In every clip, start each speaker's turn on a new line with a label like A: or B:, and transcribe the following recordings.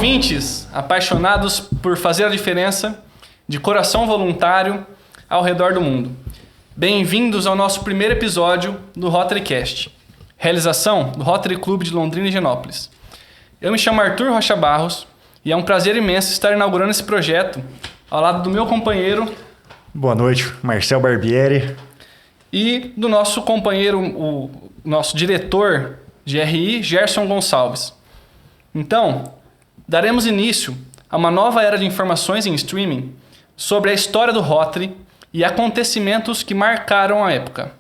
A: ouvintes apaixonados por fazer a diferença, de coração voluntário ao redor do mundo. Bem-vindos ao nosso primeiro episódio do RotaryCast, realização do Rotary Clube de Londrina e Higienópolis. Eu me chamo Arthur Rocha Barros e é um prazer imenso estar inaugurando esse projeto ao lado do meu companheiro...
B: Boa noite, Marcel Barbieri.
A: E do nosso companheiro, o nosso diretor de RI, Gerson Gonçalves. Então, daremos início a uma nova era de informações em streaming sobre a história do Rotary e acontecimentos que marcaram a época.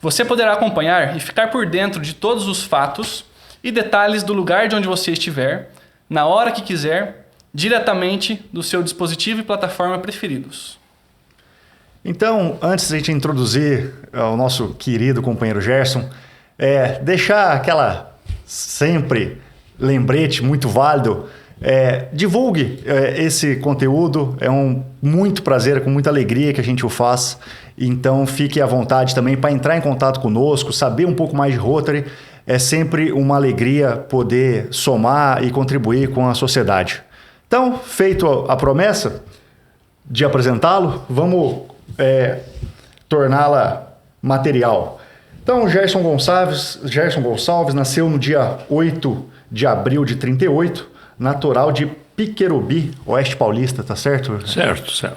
A: Você poderá acompanhar e ficar por dentro de todos os fatos e detalhes do lugar de onde você estiver, na hora que quiser, diretamente do seu dispositivo e plataforma preferidos.
B: Então, antes de a gente introduzir o nosso querido companheiro Gerson, deixar aquela sempre lembrete muito válido, divulgue esse conteúdo, é muito prazer, com muita alegria que a gente o faz, então fique à vontade também para entrar em contato conosco, saber um pouco mais de Rotary, é sempre uma alegria poder somar e contribuir com a sociedade. Então, feito a promessa de apresentá-lo, vamos torná-la material. Então, Gerson Gonçalves nasceu no dia 8 de abril de 38, natural de Piquerubi, Oeste Paulista, tá certo?
C: Certo.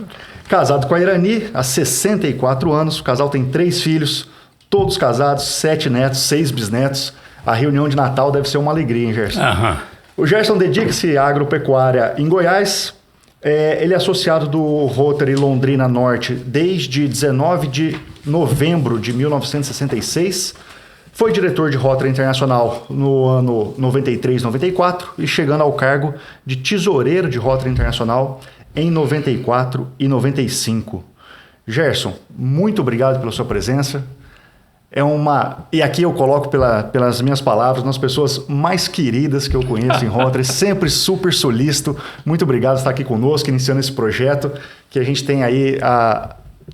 B: Casado com a Irani há 64 anos, o casal tem 3 filhos, todos casados, 7 netos, 6 bisnetos. A reunião de Natal deve ser uma alegria, hein, Gerson?
C: Aham.
B: O Gerson dedica-se à agropecuária em Goiás. Ele é associado do Rotary Londrina Norte desde 19 de novembro de 1966. Foi diretor de Rotary Internacional no ano 93, 94 e chegando ao cargo de tesoureiro de Rotary Internacional em 94 e 95. Gerson, muito obrigado pela sua presença. E aqui eu coloco pelas minhas palavras, uma das pessoas mais queridas que eu conheço em Rotary, sempre super solícito. Muito obrigado por estar aqui conosco, iniciando esse projeto, que a gente tem aí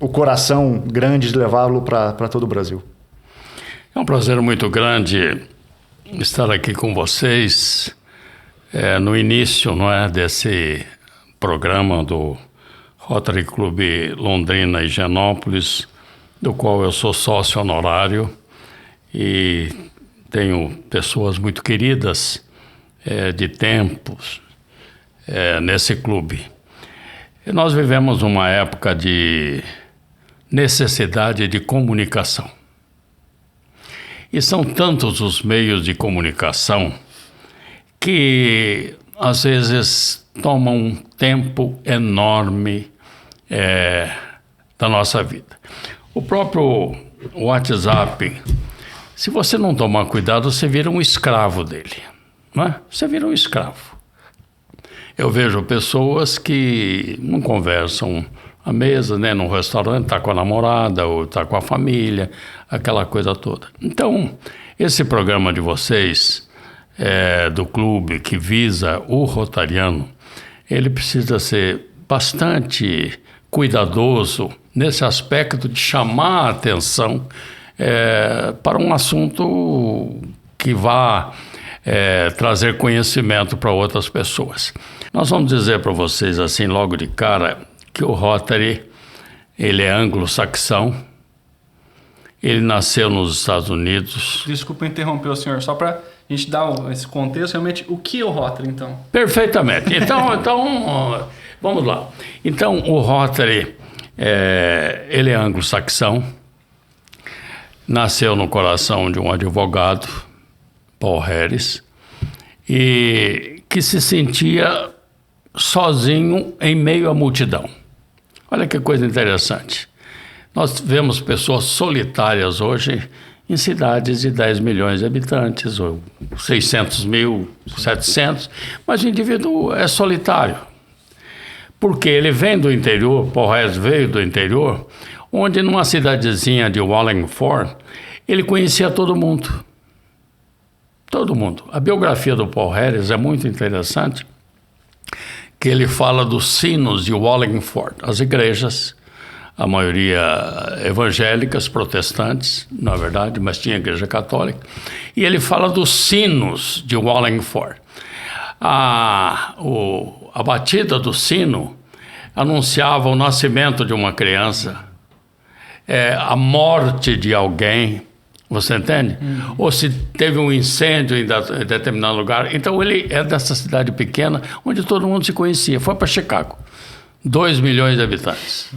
B: o coração grande de levá-lo para todo o Brasil.
C: É um prazer muito grande estar aqui com vocês no início, desse programa do Rotary Clube Londrina e Higienópolis, do qual eu sou sócio honorário e tenho pessoas muito queridas de tempos nesse clube. E nós vivemos uma época de necessidade de comunicação. E são tantos os meios de comunicação que às vezes tomam um tempo enorme da nossa vida. O próprio WhatsApp, se você não tomar cuidado, você vira um escravo dele, não é? Você vira um escravo. Eu vejo pessoas que não conversam à mesa, num restaurante, está com a namorada ou está com a família, aquela coisa toda. Então, esse programa de vocês, do clube que visa o rotariano, ele precisa ser bastante cuidadoso nesse aspecto de chamar a atenção para um assunto que vá trazer conhecimento para outras pessoas. Nós vamos dizer para vocês assim logo de cara que o Rotary, ele é anglo-saxão, ele nasceu nos Estados Unidos.
A: Desculpa interromper o senhor, só para a gente dar esse contexto, realmente, o que é o Rotary, então?
C: Perfeitamente. Então vamos lá. Então, o Rotary, ele é anglo-saxão, nasceu no coração de um advogado, Paul Harris, e que se sentia sozinho em meio à multidão. Olha que coisa interessante. Nós vemos pessoas solitárias hoje em cidades de 10 milhões de habitantes, ou 600 mil, 700, mas o indivíduo é solitário. Porque ele vem do interior, Paul Harris veio do interior, onde numa cidadezinha de Wallingford, ele conhecia todo mundo. Todo mundo. A biografia do Paul Harris é muito interessante, que ele fala dos sinos de Wallingford, as igrejas, a maioria evangélicas, protestantes, na verdade, mas tinha igreja católica, e ele fala dos sinos de Wallingford. a batida do sino anunciava o nascimento de uma criança, a morte de alguém, você entende? Ou se teve um incêndio em determinado lugar. Então ele é dessa cidade pequena, onde todo mundo se conhecia. Foi para Chicago, 2 milhões de habitantes.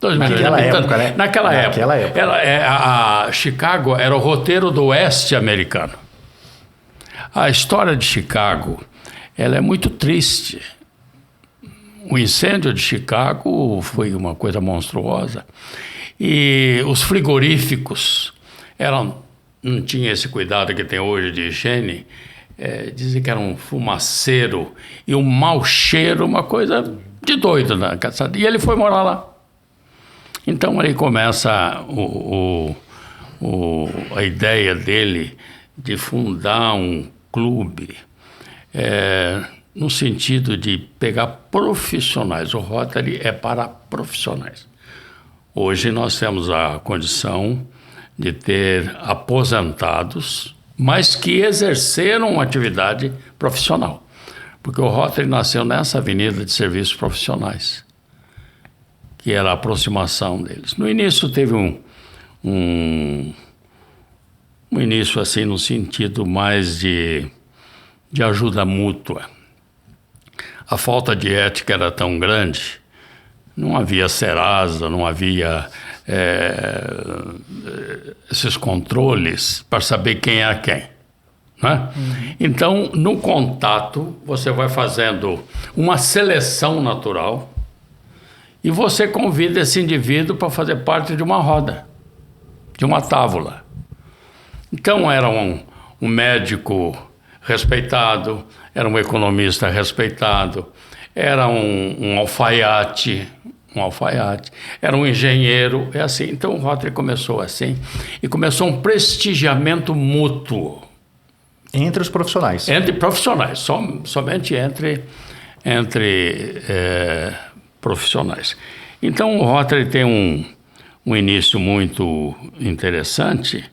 C: 2 milhões de habitantes.
B: Época, né?
C: Naquela época. Chicago era o roteiro do oeste americano. A história de Chicago, ela é muito triste. O incêndio de Chicago foi uma coisa monstruosa. E os frigoríficos não tinha esse cuidado que tem hoje de higiene. Dizem que era um fumaceiro e um mau cheiro, uma coisa de doido, né? E ele foi morar lá. Então aí começa a ideia dele de fundar um clube, no sentido de pegar profissionais. O Rotary é para profissionais. Hoje nós temos a condição de ter aposentados, mas que exerceram uma atividade profissional. Porque o Rotary nasceu nessa avenida de serviços profissionais, que era a aproximação deles. No início teve um início assim no sentido mais de ajuda mútua. A falta de ética era tão grande, não havia Serasa, não havia esses controles para saber quem é quem, né? Então, no contato, você vai fazendo uma seleção natural e você convida esse indivíduo para fazer parte de uma roda, de uma tábua. Então, era um médico respeitado, era um economista respeitado, era um alfaiate, era um engenheiro, é assim. Então, o Rotary começou assim, e começou um prestigiamento mútuo.
B: Entre os profissionais.
C: Entre profissionais, somente entre profissionais. Então, o Rotary tem um início muito interessante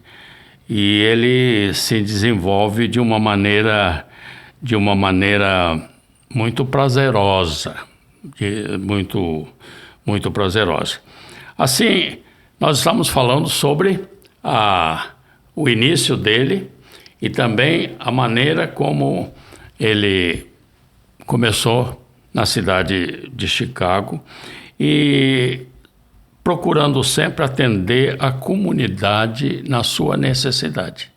C: e ele se desenvolve de uma maneira muito prazerosa, muito prazerosa. Assim, nós estamos falando sobre o início dele e também a maneira como ele começou na cidade de Chicago e procurando sempre atender a comunidade na sua necessidade.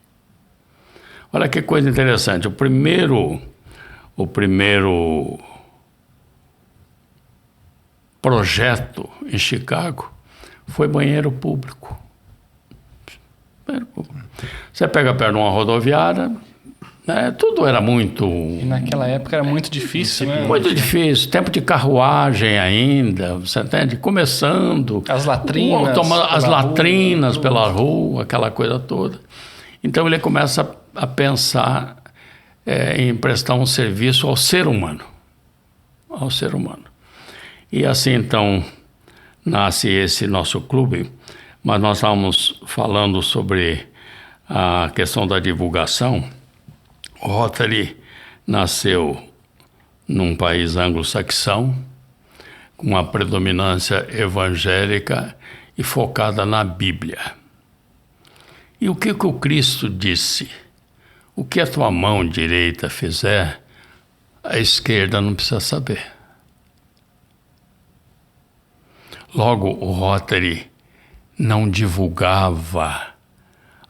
C: Olha que coisa interessante, o primeiro projeto em Chicago foi banheiro público. Você pega perto de uma rodoviária, tudo era muito...
A: E naquela época era muito difícil, né?
C: Muito difícil, tempo de carruagem ainda, você entende? Começando...
A: As latrinas.
C: As latrinas pela rua, aquela coisa toda. Então ele começa a pensar em prestar um serviço ao ser humano. Ao ser humano. E assim, então, nasce esse nosso clube, mas nós estávamos falando sobre a questão da divulgação. O Rotary nasceu num país anglo-saxão, com uma predominância evangélica e focada na Bíblia. E o que o Cristo disse? O que a tua mão direita fizer, a esquerda não precisa saber. Logo, o Rotary não divulgava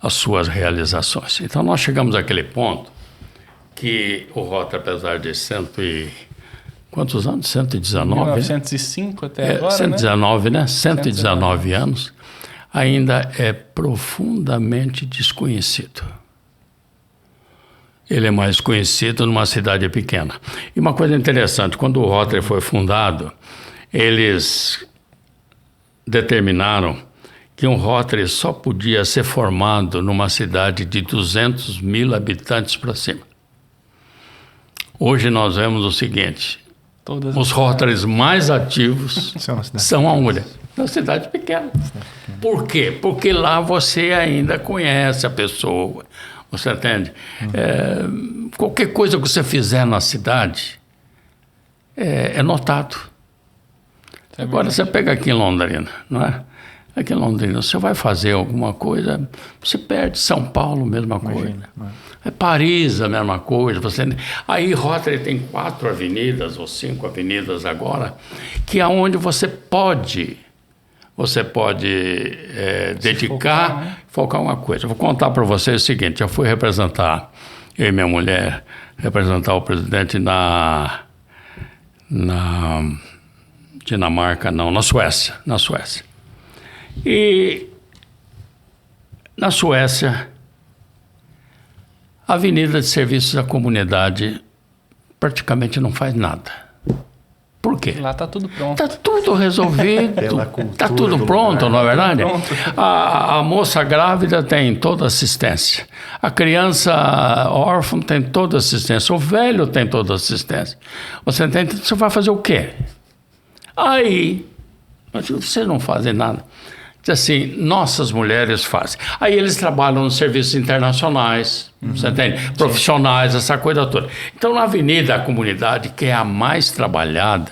C: as suas realizações. Então, nós chegamos àquele ponto que o Rotary, apesar de quantos anos? 119?
A: 1905 até agora,
C: 119, né? 119 anos, ainda é profundamente desconhecido. Ele é mais conhecido numa cidade pequena. E uma coisa interessante, quando o Rotary foi fundado, eles determinaram que um Rotary só podia ser formado numa cidade de 200 mil habitantes para cima. Hoje nós vemos o seguinte, os Rotarys mais ativos são aonde? Na cidade pequena. Por quê? Porque lá você ainda conhece a pessoa, Você entende? Qualquer coisa que você fizer na cidade é notado. Agora você pega aqui em Londrina, não é? Aqui em Londrina, você vai fazer alguma coisa, você perde. São Paulo, mesma coisa. Paris, a mesma coisa. Aí Rotary tem 4 avenidas ou 5 avenidas agora, que é onde você pode dedicar, focar uma coisa. Vou contar para vocês o seguinte: eu fui representar, eu e minha mulher, representar o presidente na Dinamarca, não, na Suécia. E na Suécia, a Avenida de Serviços à Comunidade praticamente não faz nada. Por quê?
A: Lá está tudo pronto.
C: Está tudo resolvido, está tudo pronto, não é verdade? A moça grávida tem toda assistência, a criança órfã tem toda assistência, o velho tem toda assistência. Você vai fazer o quê? Aí, vocês não fazem nada. Diz assim, nossas mulheres fazem. Aí eles trabalham nos serviços internacionais, você entende? Profissionais, essa coisa toda. Então, na Avenida da Comunidade, que é a mais trabalhada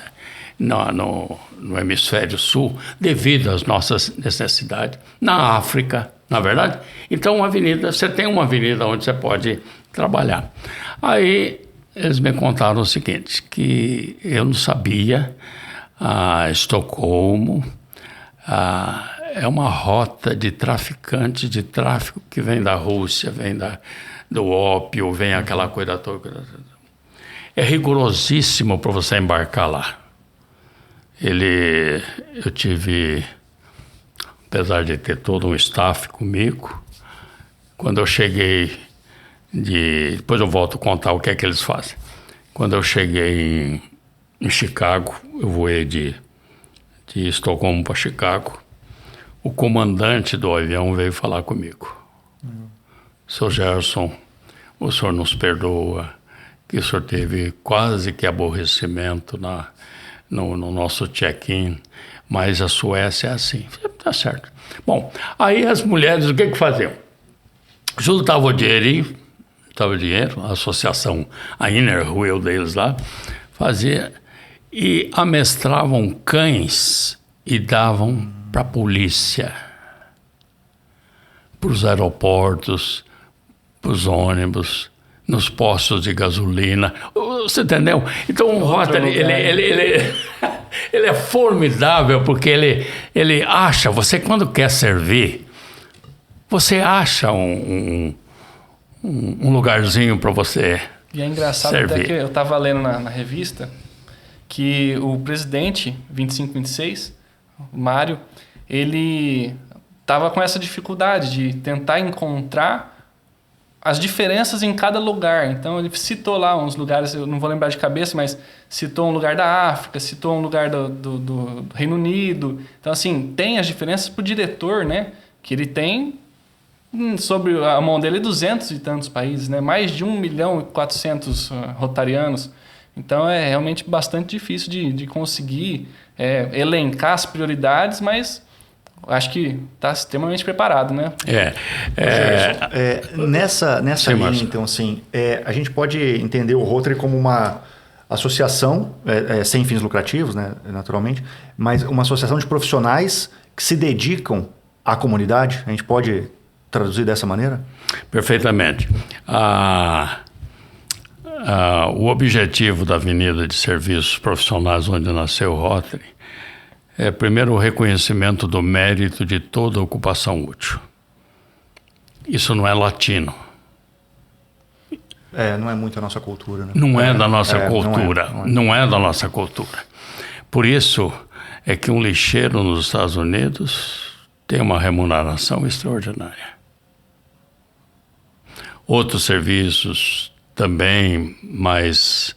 C: no Hemisfério Sul, devido às nossas necessidades, na África, na é verdade? Então, você tem uma avenida onde você pode trabalhar. Aí, eles me contaram o seguinte, que eu não sabia, Estocolmo, é uma rota de traficantes, de tráfico que vem da Rússia, vem do ópio, vem aquela coisa toda. É rigorosíssimo para você embarcar lá. Eu tive, apesar de ter todo um staff comigo, quando eu cheguei depois eu volto a contar o que é que eles fazem. Quando eu cheguei em Chicago, eu voei de Estocolmo para Chicago, o comandante do avião veio falar comigo. Sr. Gerson, o senhor nos perdoa, que o senhor teve quase que aborrecimento no nosso check-in, mas a Suécia é assim. Tá certo. Bom, aí as mulheres, o que faziam? Juntavam o dinheiro, a associação, a Inner Wheel deles lá, fazia e amestravam cães e davam para a polícia, para os aeroportos, para os ônibus, nos postos de gasolina. Você entendeu? Então o Rotary, ele é formidável porque ele acha, você quando quer servir, você acha um lugarzinho para você
A: E é engraçado
C: servir.
A: Até que eu estava lendo na revista que o presidente 2526, o Mário, ele estava com essa dificuldade de tentar encontrar as diferenças em cada lugar. Então ele citou lá uns lugares, eu não vou lembrar de cabeça, mas citou um lugar da África, citou um lugar do Reino Unido. Então assim, tem as diferenças para o diretor, né? Que ele tem sobre a mão dele 200 e tantos países, né? Mais de 1.400.000 rotarianos. Então é realmente bastante difícil de conseguir elencar as prioridades, mas acho que está extremamente preparado, né?
B: Nessa linha, então, assim, a gente pode entender o Rotary como uma associação sem fins lucrativos, né, naturalmente, mas uma associação de profissionais que se dedicam à comunidade. A gente pode traduzir dessa maneira?
C: Perfeitamente. O objetivo da Avenida de Serviços Profissionais, onde nasceu o Rotary, é primeiro o reconhecimento do mérito de toda ocupação útil. Isso não é latino.
B: Não é muito a nossa cultura, né?
C: Não é da nossa cultura. Não é da nossa cultura. Por isso é que um lixeiro nos Estados Unidos tem uma remuneração extraordinária. Outros serviços também, mas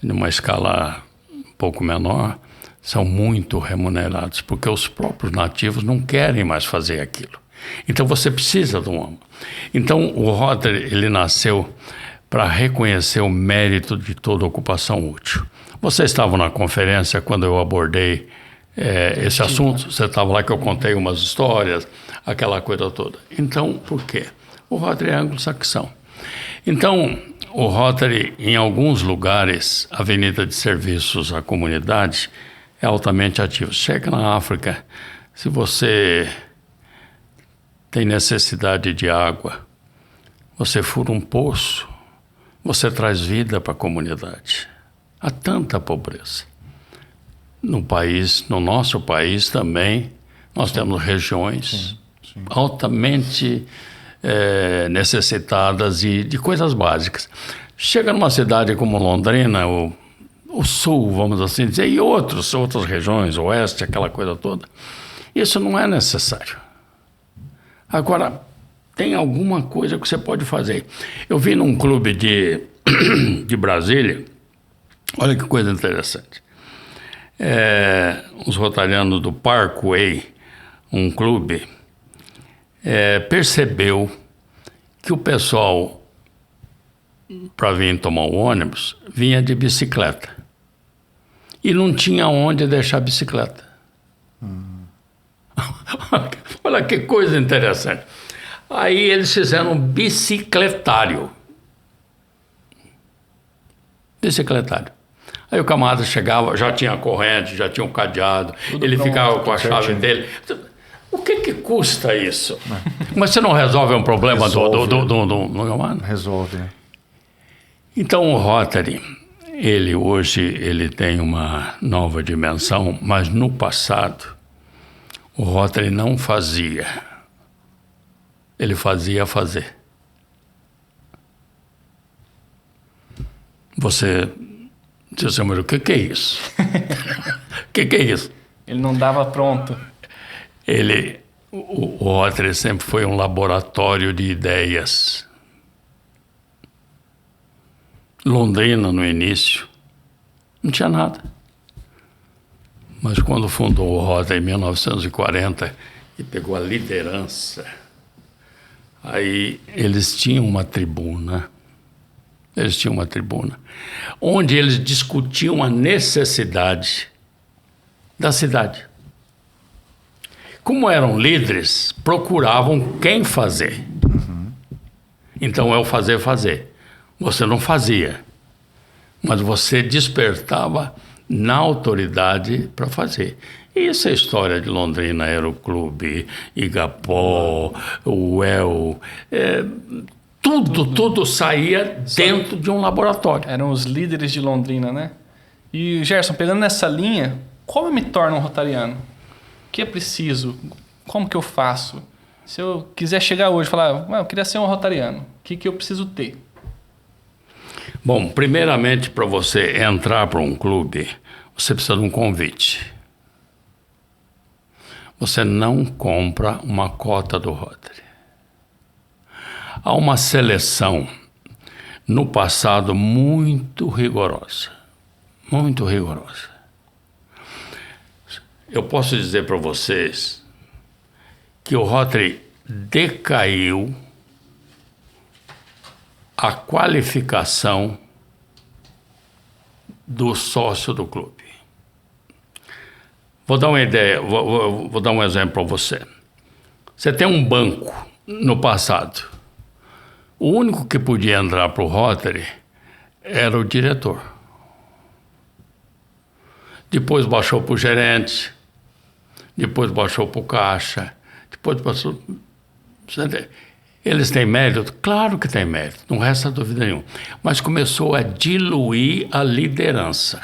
C: numa escala um pouco menor, são muito remunerados, porque os próprios nativos não querem mais fazer aquilo. Então você precisa de um... Então o Rotary, ele nasceu para reconhecer o mérito de toda ocupação útil. Você estava na conferência quando eu abordei esse assunto? Você estava lá que eu contei umas histórias, aquela coisa toda. Então, por quê? O Rotary é anglo-saxão. Então, o Rotary, em alguns lugares, avenida de serviços à comunidade, é altamente ativo. Chega na África, se você tem necessidade de água, você fura um poço, você traz vida para a comunidade. Há tanta pobreza. No país, no nosso país também, nós temos regiões altamente necessitadas de coisas básicas. Chega numa cidade como Londrina, o sul, vamos assim dizer, e outras regiões, oeste, aquela coisa toda, isso não é necessário. Agora, tem alguma coisa que você pode fazer. Eu vi num clube de Brasília, olha que coisa interessante. Os rotarianos do Parkway, um clube, percebeu que o pessoal, para vir tomar o ônibus, vinha de bicicleta. E não tinha onde deixar a bicicleta. Olha que coisa interessante. Aí eles fizeram um bicicletário. Aí o camarada chegava, já tinha a corrente, já tinha um cadeado, ele ficava com a chave dele. O que custa isso? Mas você não resolve um problema do
B: Resolve, né?
C: Então o Rotary, hoje ele tem uma nova dimensão, mas no passado o Rotary não fazia. Ele fazia fazer. Você diz assim, mas o que é isso? O que é isso?
A: Ele não dava pronto.
C: O Rotary sempre foi um laboratório de ideias. Londrina, no início, não tinha nada. Mas quando fundou o Rotary em 1940 e pegou a liderança, aí eles tinham uma tribuna, onde eles discutiam a necessidade da cidade. Como eram líderes, procuravam quem fazer. Então é o fazer. Você não fazia, mas você despertava na autoridade para fazer. E isso é a história de Londrina, Aeroclube, Igapó, o UEL, tudo saía dentro de um laboratório.
A: Eram os líderes de Londrina, né? E, Gerson, pegando nessa linha, como eu me torno um rotariano? O que é preciso? Como que eu faço? Se eu quiser chegar hoje e falar, eu queria ser um rotariano, o que eu preciso ter?
C: Bom, primeiramente, para você entrar para um clube, você precisa de um convite. Você não compra uma cota do Rotary. Há uma seleção, no passado, muito rigorosa. Muito rigorosa. Eu posso dizer para vocês que o Rotary decaiu a qualificação do sócio do clube. Vou dar uma ideia, vou dar um exemplo para você. Você tem um banco no passado. O único que podia entrar para o Rotary era o diretor. Depois baixou para o gerente, depois baixou para o caixa, depois passou... Eles têm mérito? Claro que têm mérito, não resta dúvida nenhuma. Mas começou a diluir a liderança.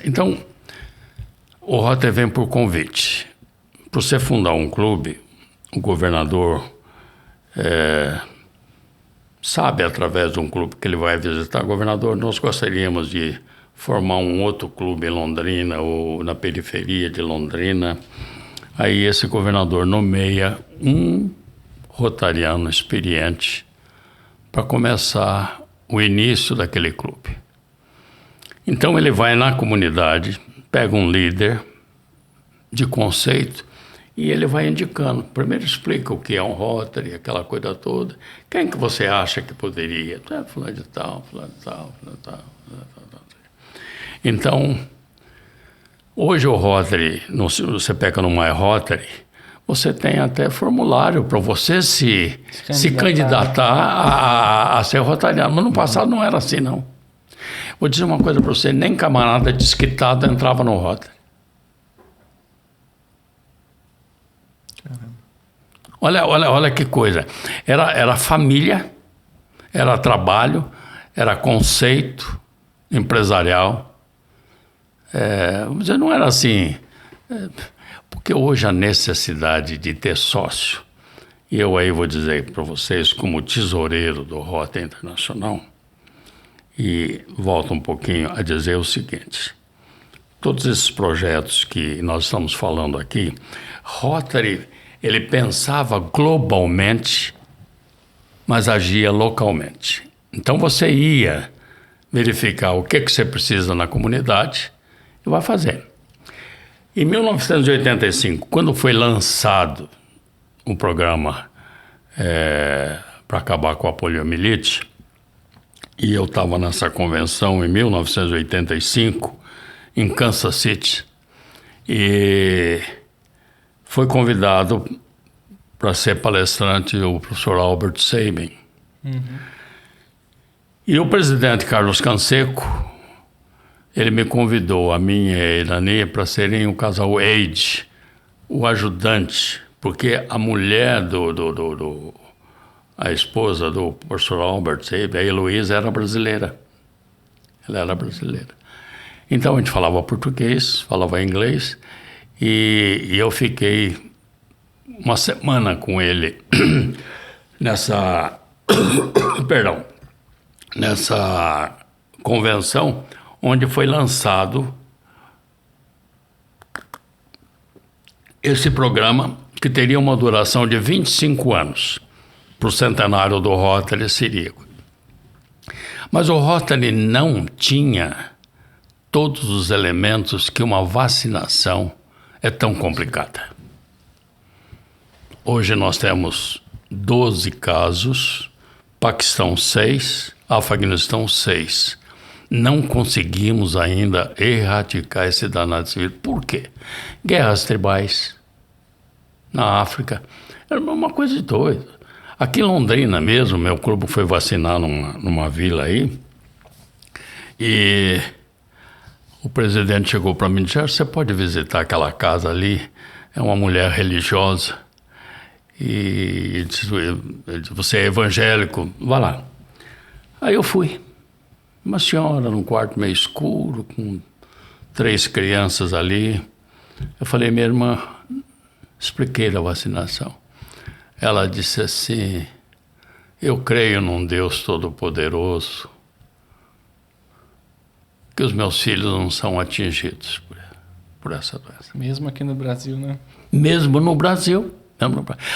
C: Então, o Rotary vem por convite. Para você fundar um clube, o governador sabe, através de um clube que ele vai visitar, governador, nós gostaríamos de formar um outro clube em Londrina ou na periferia de Londrina. Aí esse governador nomeia um rotariano experiente para começar o início daquele clube. Então ele vai na comunidade, pega um líder de conceito e ele vai indicando. Primeiro explica o que é um Rotary, aquela coisa toda. Quem que você acha que poderia? Fulano de tal, fulano de tal, fulano de tal. Então, hoje o Rotary, você pega no My Rotary, você tem até formulário para você se candidatar a ser rotariano. Mas no passado não era assim, não. Vou dizer uma coisa para você, nem camarada desquitado entrava no Rotary. Olha que coisa. Era família, era trabalho, era conceito empresarial. Vamos dizer, não era assim. Porque hoje a necessidade de ter sócio, e eu aí vou dizer para vocês, como tesoureiro do Rotary Internacional, e volto um pouquinho a dizer o seguinte: todos esses projetos que nós estamos falando aqui, Rotary, ele pensava globalmente, mas agia localmente. Então você ia verificar o que você precisa na comunidade e vai fazer. Em 1985, quando foi lançado o programa para acabar com a poliomielite, e eu estava nessa convenção em 1985, em Kansas City, e foi convidado para ser palestrante o professor Albert Sabin. E o presidente Carlos Canseco, ele me convidou, a mim e a Irani, para serem o casal aide, o ajudante, porque a mulher a esposa do professor Albert Sabin, a Heloísa, era brasileira. Ela era brasileira. Então a gente falava português, falava inglês, e eu fiquei uma semana com ele nessa convenção, onde foi lançado esse programa, que teria uma duração de 25 anos, para o centenário do Rotary Ciríaco. Mas o Rotary não tinha todos os elementos que uma vacinação é tão complicada. Hoje nós temos 12 casos, Paquistão 6, Afeganistão 6. Não conseguimos ainda erradicar esse danado civil. Por quê? Guerras tribais na África. Era uma coisa de doido. Aqui em Londrina mesmo, meu clube foi vacinar numa vila aí, e o presidente chegou para mim e disse: você pode visitar aquela casa ali, é uma mulher religiosa, e ele disse, você é evangélico, vá lá. Aí eu fui. Uma senhora num quarto meio escuro, com 3 crianças ali. Eu falei: minha irmã, expliquei da vacinação. Ela disse assim: eu creio num Deus Todo-Poderoso, que os meus filhos não são atingidos por essa doença.
A: Mesmo aqui no Brasil, né?
C: Mesmo no Brasil.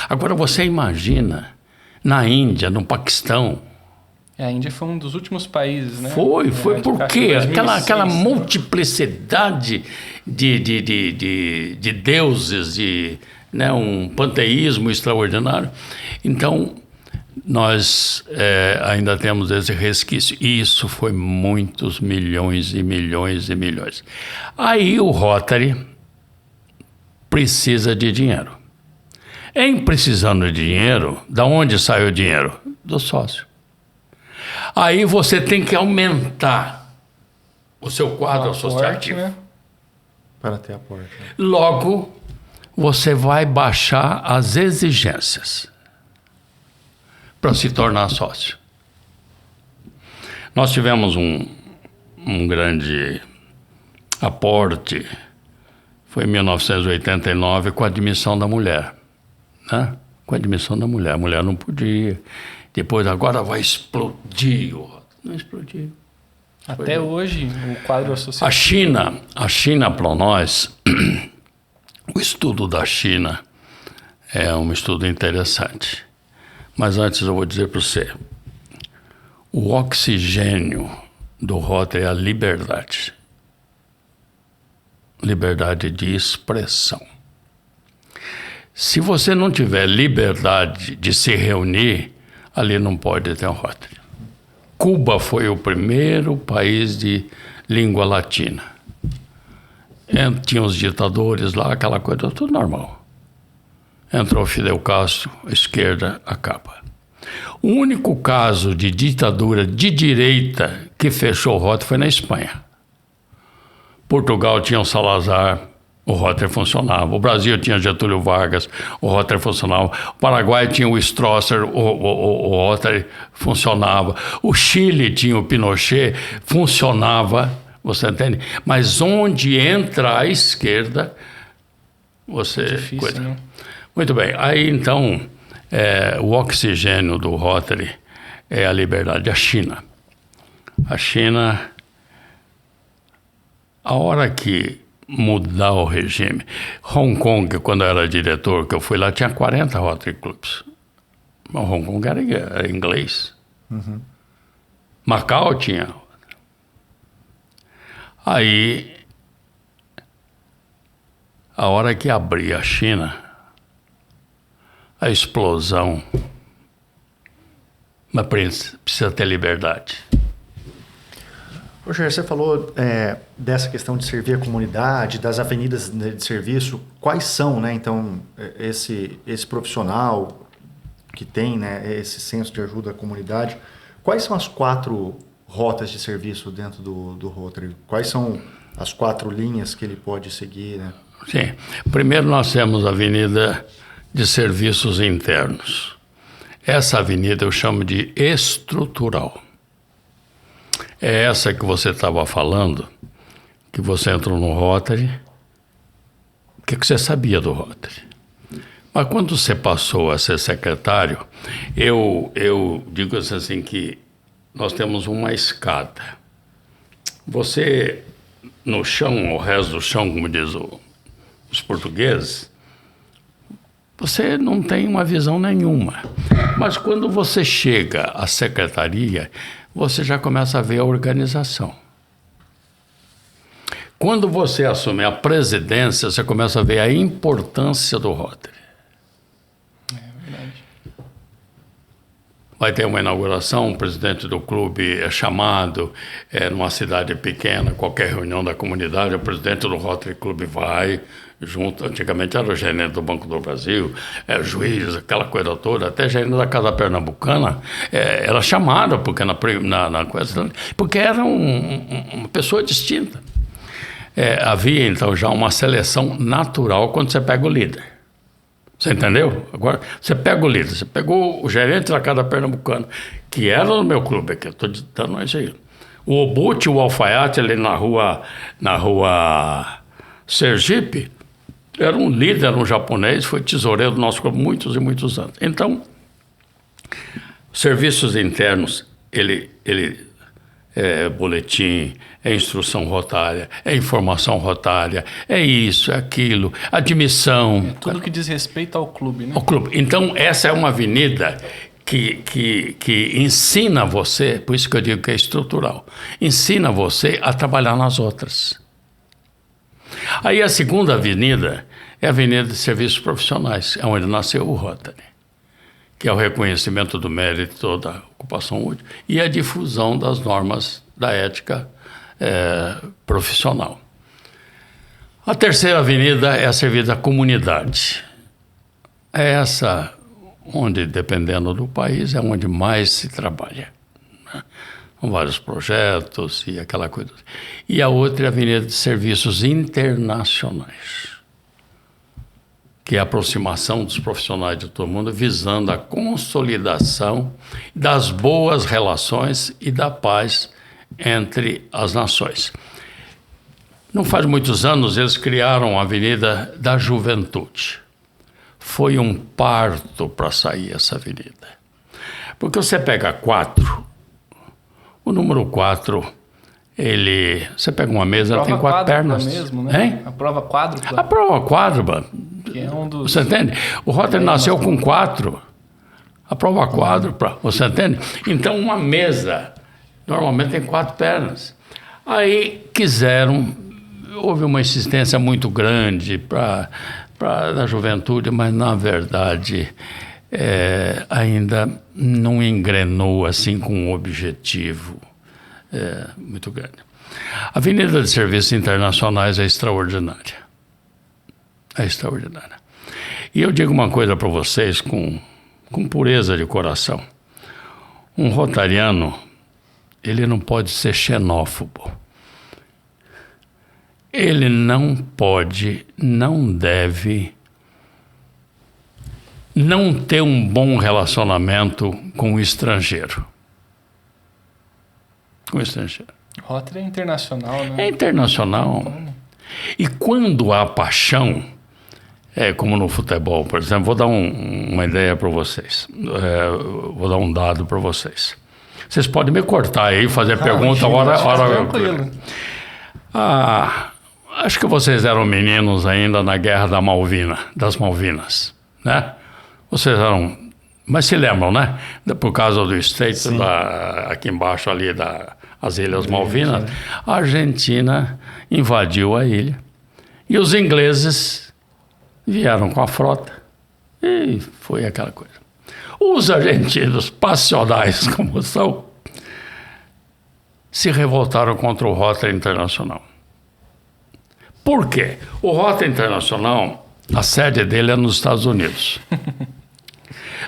C: Agora você imagina, na Índia, no Paquistão.
A: A Índia foi um dos últimos países, né?
C: Foi porque aquela multiplicidade de deuses, né, um panteísmo extraordinário. Então, nós ainda temos esse resquício. E isso foi muitos milhões e milhões e milhões. Aí o Rotary precisa de dinheiro. Em precisando de dinheiro, da onde sai o dinheiro? Do sócio. Aí você tem que aumentar o seu quadro associativo. Né?
B: Para ter aporte. Né?
C: Logo, você vai baixar as exigências para se tornar sócio. Nós tivemos um grande aporte, foi em 1989, com a admissão da mulher. Né? Com a admissão da mulher. A mulher não podia. Depois, agora vai explodir. Não explodiu.
A: Até hoje, o quadro associativo.
C: A China para nós, o estudo da China é um estudo interessante. Mas antes eu vou dizer para você, o oxigênio do Rotary é a liberdade. Liberdade de expressão. Se você não tiver liberdade de se reunir, ali não pode ter um Rotary. Cuba foi o primeiro país de língua latina. Tinha os ditadores lá, aquela coisa, tudo normal. entrou Fidel Castro, a esquerda acaba. O único caso de ditadura de direita que fechou o Rotary foi na Espanha. Portugal tinha o Salazar, o Rotary funcionava. O Brasil tinha Getúlio Vargas, o Rotary funcionava. O Paraguai tinha o Stroessner, o Rotary funcionava. O Chile tinha o Pinochet, funcionava, você entende? Mas onde entra a esquerda, você...
A: Difícil, né?
C: Muito bem, aí então, o oxigênio do Rotary é a liberdade. A China, a hora que mudar o regime, Hong Kong, quando eu era diretor, que eu fui lá, tinha 40 Rotary Clubs. Hong Kong era inglês.
B: Uhum.
C: Macau tinha. Aí, a hora que abri a China, a explosão, mas precisa ter liberdade.
B: Roger, você falou dessa questão de servir a comunidade, das avenidas de serviço. Quais são, né, então, esse profissional que tem, né, esse senso de ajuda à comunidade? Quais são as 4 rotas de serviço dentro do Rotary? Quais são as 4 linhas que ele pode seguir, né?
C: Sim. Primeiro nós temos a avenida de serviços internos. Essa avenida eu chamo de estrutural. É essa que você estava falando, que você entrou no Rotary. O que você sabia do Rotary? Mas quando você passou a ser secretário, eu digo assim que nós temos uma escada. Você, no chão, o resto do chão, como diz os portugueses, você não tem uma visão nenhuma. Mas quando você chega à secretaria, você já começa a ver a organização. Quando você assume a presidência, você começa a ver a importância do Rotary.
A: É verdade.
C: Vai ter uma inauguração, o presidente do clube é chamado, numa cidade pequena, qualquer reunião da comunidade, o presidente do Rotary Club vai junto. Antigamente era o gerente do Banco do Brasil, juiz, aquela coisa toda, até gerente da Casa Pernambucana era chamado porque na coisa, porque era uma pessoa distinta. Havia então já uma seleção natural quando você pega o líder. Você entendeu? Agora, você pega o líder, você pegou o gerente da Casa Pernambucana, que era no meu clube aqui, eu estou dando isso aí. O Obuti, o alfaiate ali na rua Sergipe, era um líder, era um japonês, foi tesoureiro do nosso clube muitos e muitos anos. Então, serviços internos, ele é boletim, é instrução rotária, é informação rotária, é isso, é aquilo, admissão.
A: Tudo que diz respeito ao clube, né?
C: Ao clube. Então, essa é uma avenida que ensina você, por isso que eu digo que é estrutural, ensina você a trabalhar nas outras. Aí a segunda avenida é a avenida de serviços profissionais, é onde nasceu o Rotary, que é o reconhecimento do mérito da ocupação útil e a difusão das normas da ética profissional. A terceira avenida é a serviço à comunidade. É essa onde, dependendo do país, é onde mais se trabalha, né? Com vários projetos e aquela coisa. E a outra é a avenida de serviços internacionais, que é a aproximação dos profissionais de todo mundo, visando a consolidação das boas relações e da paz entre as nações. Não faz muitos anos, eles criaram a Avenida da Juventude. Foi um parto para sair essa avenida. Porque você pega 4, o número 4, você pega uma mesa, ela tem 4 pernas.
A: Mesmo, né?
C: Hein?
A: A prova quádrupla.
C: A prova quádrupla.
A: Que é um dos...
C: Você entende? O Rotary nasceu com 4. A prova quádrupla, você entende? Então, uma mesa normalmente tem 4 pernas. Aí houve uma insistência muito grande da juventude, mas na verdade ainda não engrenou assim com um objetivo muito grande. A Avenida de Serviços Internacionais é extraordinária. É extraordinária. E eu digo uma coisa para vocês com pureza de coração. Um rotariano, ele não pode ser xenófobo. Ele não pode, não deve, não ter um bom relacionamento com o estrangeiro. Com o estrangeiro.
A: Rotary é internacional, né?
C: É internacional. E quando há paixão, como no futebol, por exemplo, vou dar uma ideia para vocês. Vou dar um dado para vocês. Vocês podem me cortar aí, fazer pergunta, hora.
A: Tranquilo.
C: Acho que vocês eram meninos ainda na Guerra das Malvinas, né? Vocês eram... Mas se lembram, né? Por causa do estreito, aqui embaixo ali das Ilhas Malvinas, a Argentina invadiu a ilha. E os ingleses vieram com a frota e foi aquela coisa. Os argentinos, passionais como são, se revoltaram contra o Rotary Internacional. Por quê? O Rotary Internacional, a sede dele é nos Estados Unidos.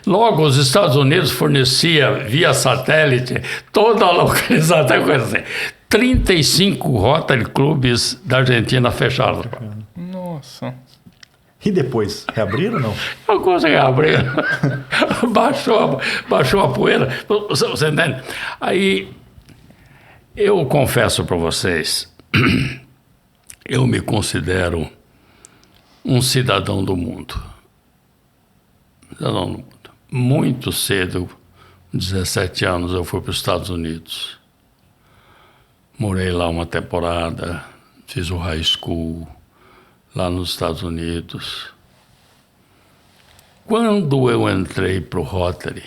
C: Logo, os Estados Unidos fornecia via satélite toda a localização, até coisa assim. 35 Rotary Clubes da Argentina fecharam.
A: Nossa.
B: E depois, reabriram ou não?
C: Alguns reabriram. baixou a poeira. Você entende? Aí, eu confesso para vocês, eu me considero um cidadão do mundo. Cidadão do mundo. Muito cedo, 17 anos, eu fui para os Estados Unidos. Morei lá uma temporada, fiz o high school lá nos Estados Unidos. Quando eu entrei para o Rotary,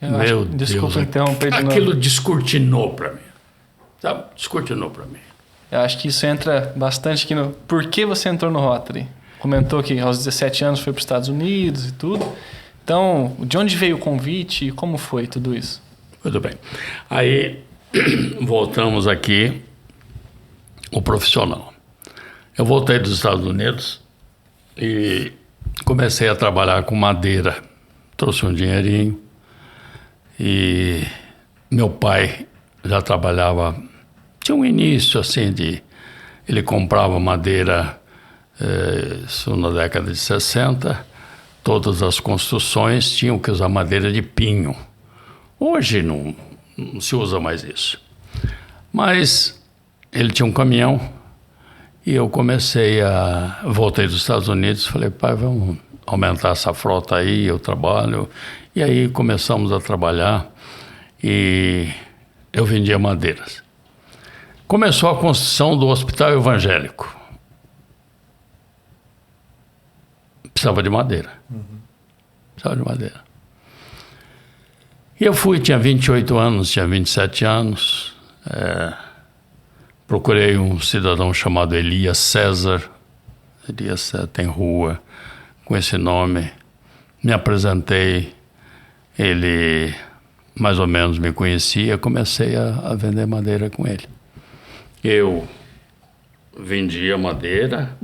C: meu Deus,
A: desculpa interromper de novo.
C: aquilo descortinou para mim. Sabe? Descortinou para mim.
A: Eu acho que isso entra bastante aqui no... Por que você entrou no Rotary? Comentou que aos 17 anos foi para os Estados Unidos e tudo. Então, de onde veio o convite e como foi tudo isso?
C: Muito bem. Aí, voltamos aqui, o profissional. Eu voltei dos Estados Unidos e comecei a trabalhar com madeira. Trouxe um dinheirinho e meu pai já trabalhava... Tinha um início assim de... Ele comprava madeira, isso na década de 60. Todas as construções tinham que usar madeira de pinho. Hoje não se usa mais isso. Mas ele tinha um caminhão e eu voltei dos Estados Unidos, falei, pai, vamos aumentar essa frota aí, eu trabalho. E aí começamos a trabalhar e eu vendia madeiras. Começou a construção do Hospital Evangélico. Precisava de madeira. Precisava de madeira. E eu tinha 28 anos, tinha 27 anos. Procurei um cidadão chamado Elias César. Elias César, tem rua com esse nome. Me apresentei. Ele mais ou menos me conhecia. Comecei a vender madeira com ele. Eu vendia madeira,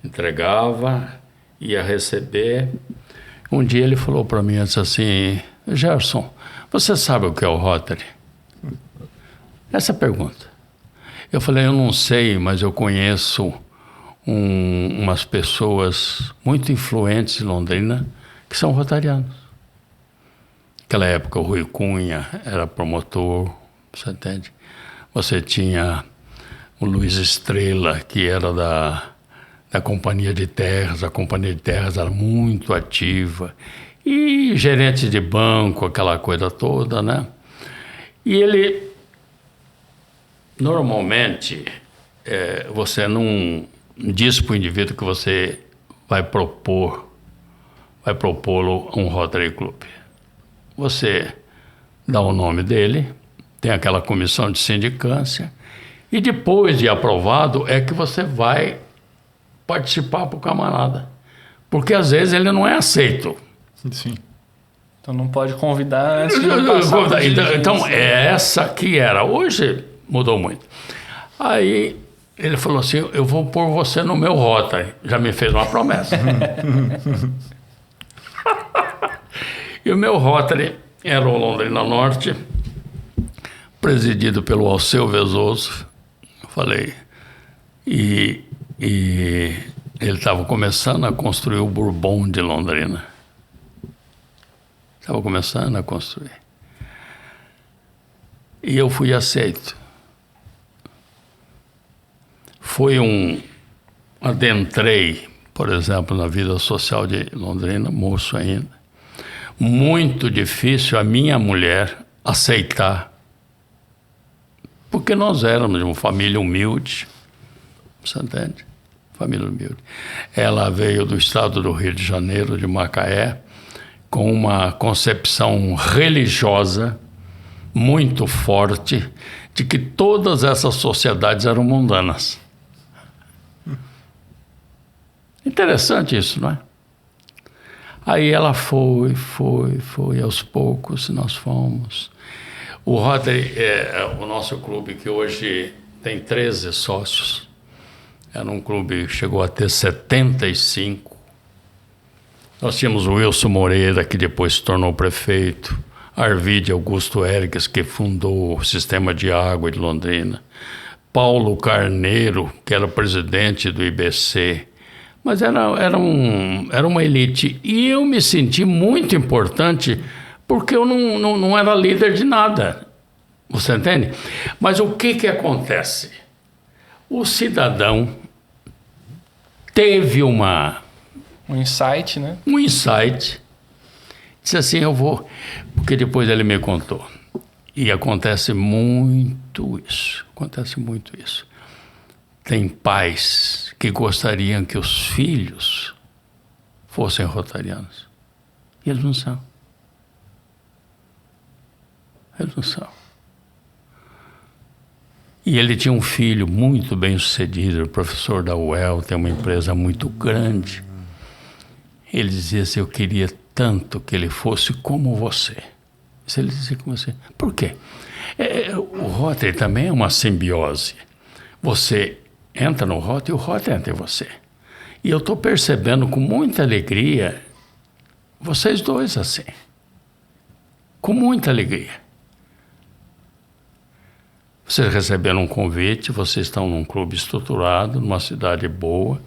C: entregava, ia receber. Um dia ele falou para mim assim, Gerson, você sabe o que é o Rotary? Essa pergunta. Eu falei, eu não sei, mas eu conheço umas pessoas muito influentes em Londrina que são rotarianos. Naquela época o Rui Cunha era promotor, você entende? Você tinha o Luiz Estrela, que era da Companhia de Terras. A Companhia de Terras era muito ativa. E gerente de banco, aquela coisa toda, né? E ele, normalmente, você não diz para o indivíduo que você vai propô-lo a um Rotary Club. Você dá o nome dele, tem aquela comissão de sindicância, e depois de aprovado é que você vai participar para o camarada. Porque às vezes ele não é aceito.
B: Sim.
A: Então não pode convidar antes de não passar.
C: Então essa que era. Hoje mudou muito. Aí Ele falou assim, eu vou pôr você no meu Rotary. Já me fez uma promessa. E o meu Rotary era o Londrina Norte, presidido pelo Alceu Vezoso. Falei. E ele estava começando a construir o Bourbon de Londrina. Estava começando a construir. E eu fui aceito. Adentrei, por exemplo, na vida social de Londrina, moço ainda. Muito difícil a minha mulher aceitar, porque nós éramos de uma família humilde, você entende? Família humilde. Ela veio do estado do Rio de Janeiro, de Macaé, com uma concepção religiosa muito forte de que todas essas sociedades eram mundanas. Interessante isso, não é? Aí ela foi, aos poucos nós fomos. O Rotary é o nosso clube que hoje tem 13 sócios. Era um clube que chegou a ter 75. Nós tínhamos o Wilson Moreira, que depois se tornou prefeito. Arvide Augusto Eriques, que fundou o Sistema de Água de Londrina. Paulo Carneiro, que era o presidente do IBC. Mas era uma elite. E eu me senti muito importante porque eu não era líder de nada. Você entende? Mas o que acontece? O cidadão teve um
A: insight, né?
C: Um insight. Disse assim, eu vou... Porque depois ele me contou. E acontece muito isso. Tem pais que gostariam que os filhos fossem rotarianos. E eles não são. E ele tinha um filho muito bem sucedido, professor da UEL, tem uma empresa muito grande. Ele dizia assim, eu queria tanto que ele fosse como você. Se ele dizia como você. Por quê? O Rotary também é uma simbiose. Você entra no Rotary e o Rotary entra em você. E eu estou percebendo com muita alegria vocês dois assim. Com muita alegria. Vocês receberam um convite, vocês estão num clube estruturado, numa cidade boa.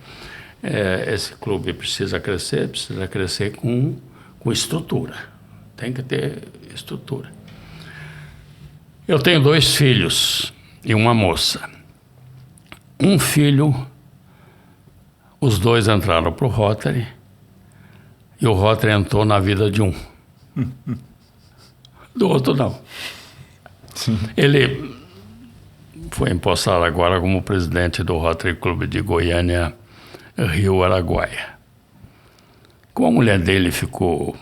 C: Esse clube precisa crescer com estrutura. Tem que ter estrutura. Eu tenho 2 filhos e uma moça. Um filho, os 2 entraram para o Rotary e o Rotary entrou na vida de um. Do outro não. Sim. Ele foi empossado agora como presidente do Rotary Clube de Goiânia, Rio Araguaia. Como a mulher dele ficou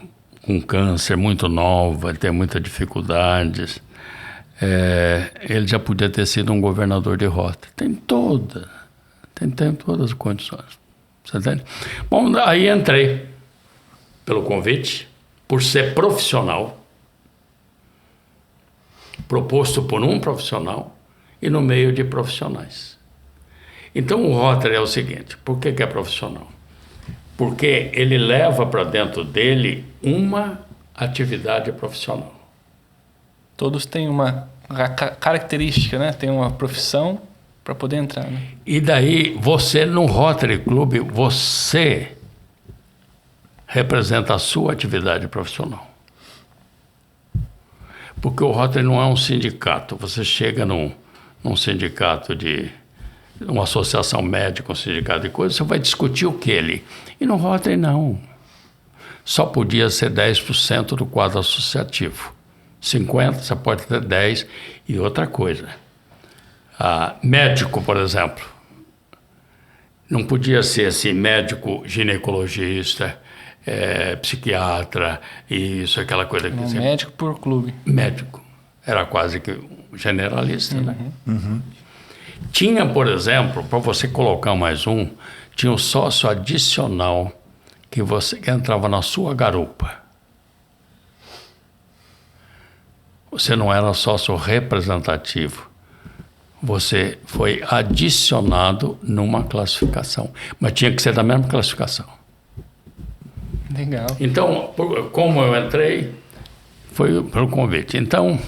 C: com câncer muito nova, tem muitas dificuldades, ele já podia ter sido um governador de Rotary. Tem todas as condições. Você entende? Bom, aí entrei pelo convite, por ser profissional, proposto por um profissional e no meio de profissionais. Então o Rotary é o seguinte, por que é profissional? Porque ele leva para dentro dele uma atividade profissional.
A: Todos têm uma característica, né? Tem uma profissão para poder entrar, né?
C: E daí, você no Rotary Club, você representa a sua atividade profissional. Porque o Rotary não é um sindicato. Você chega num sindicato uma associação médica, um sindicato de coisas, você vai discutir o que ali? E no Rotary não. Só podia ser 10% do quadro associativo. 50%, você pode ter 10%. E outra coisa, médico, por exemplo, não podia ser assim, médico ginecologista, psiquiatra, isso, aquela coisa.
A: Não, médico por clube.
C: Médico. Era quase que generalista, né?
B: Uhum.
C: Tinha, por exemplo, para você colocar mais um, tinha um sócio adicional que entrava na sua garupa. Você não era sócio representativo. você foi adicionado numa classificação. Mas tinha que ser da mesma classificação.
A: Legal.
C: Então, como eu entrei, foi pelo convite. Então,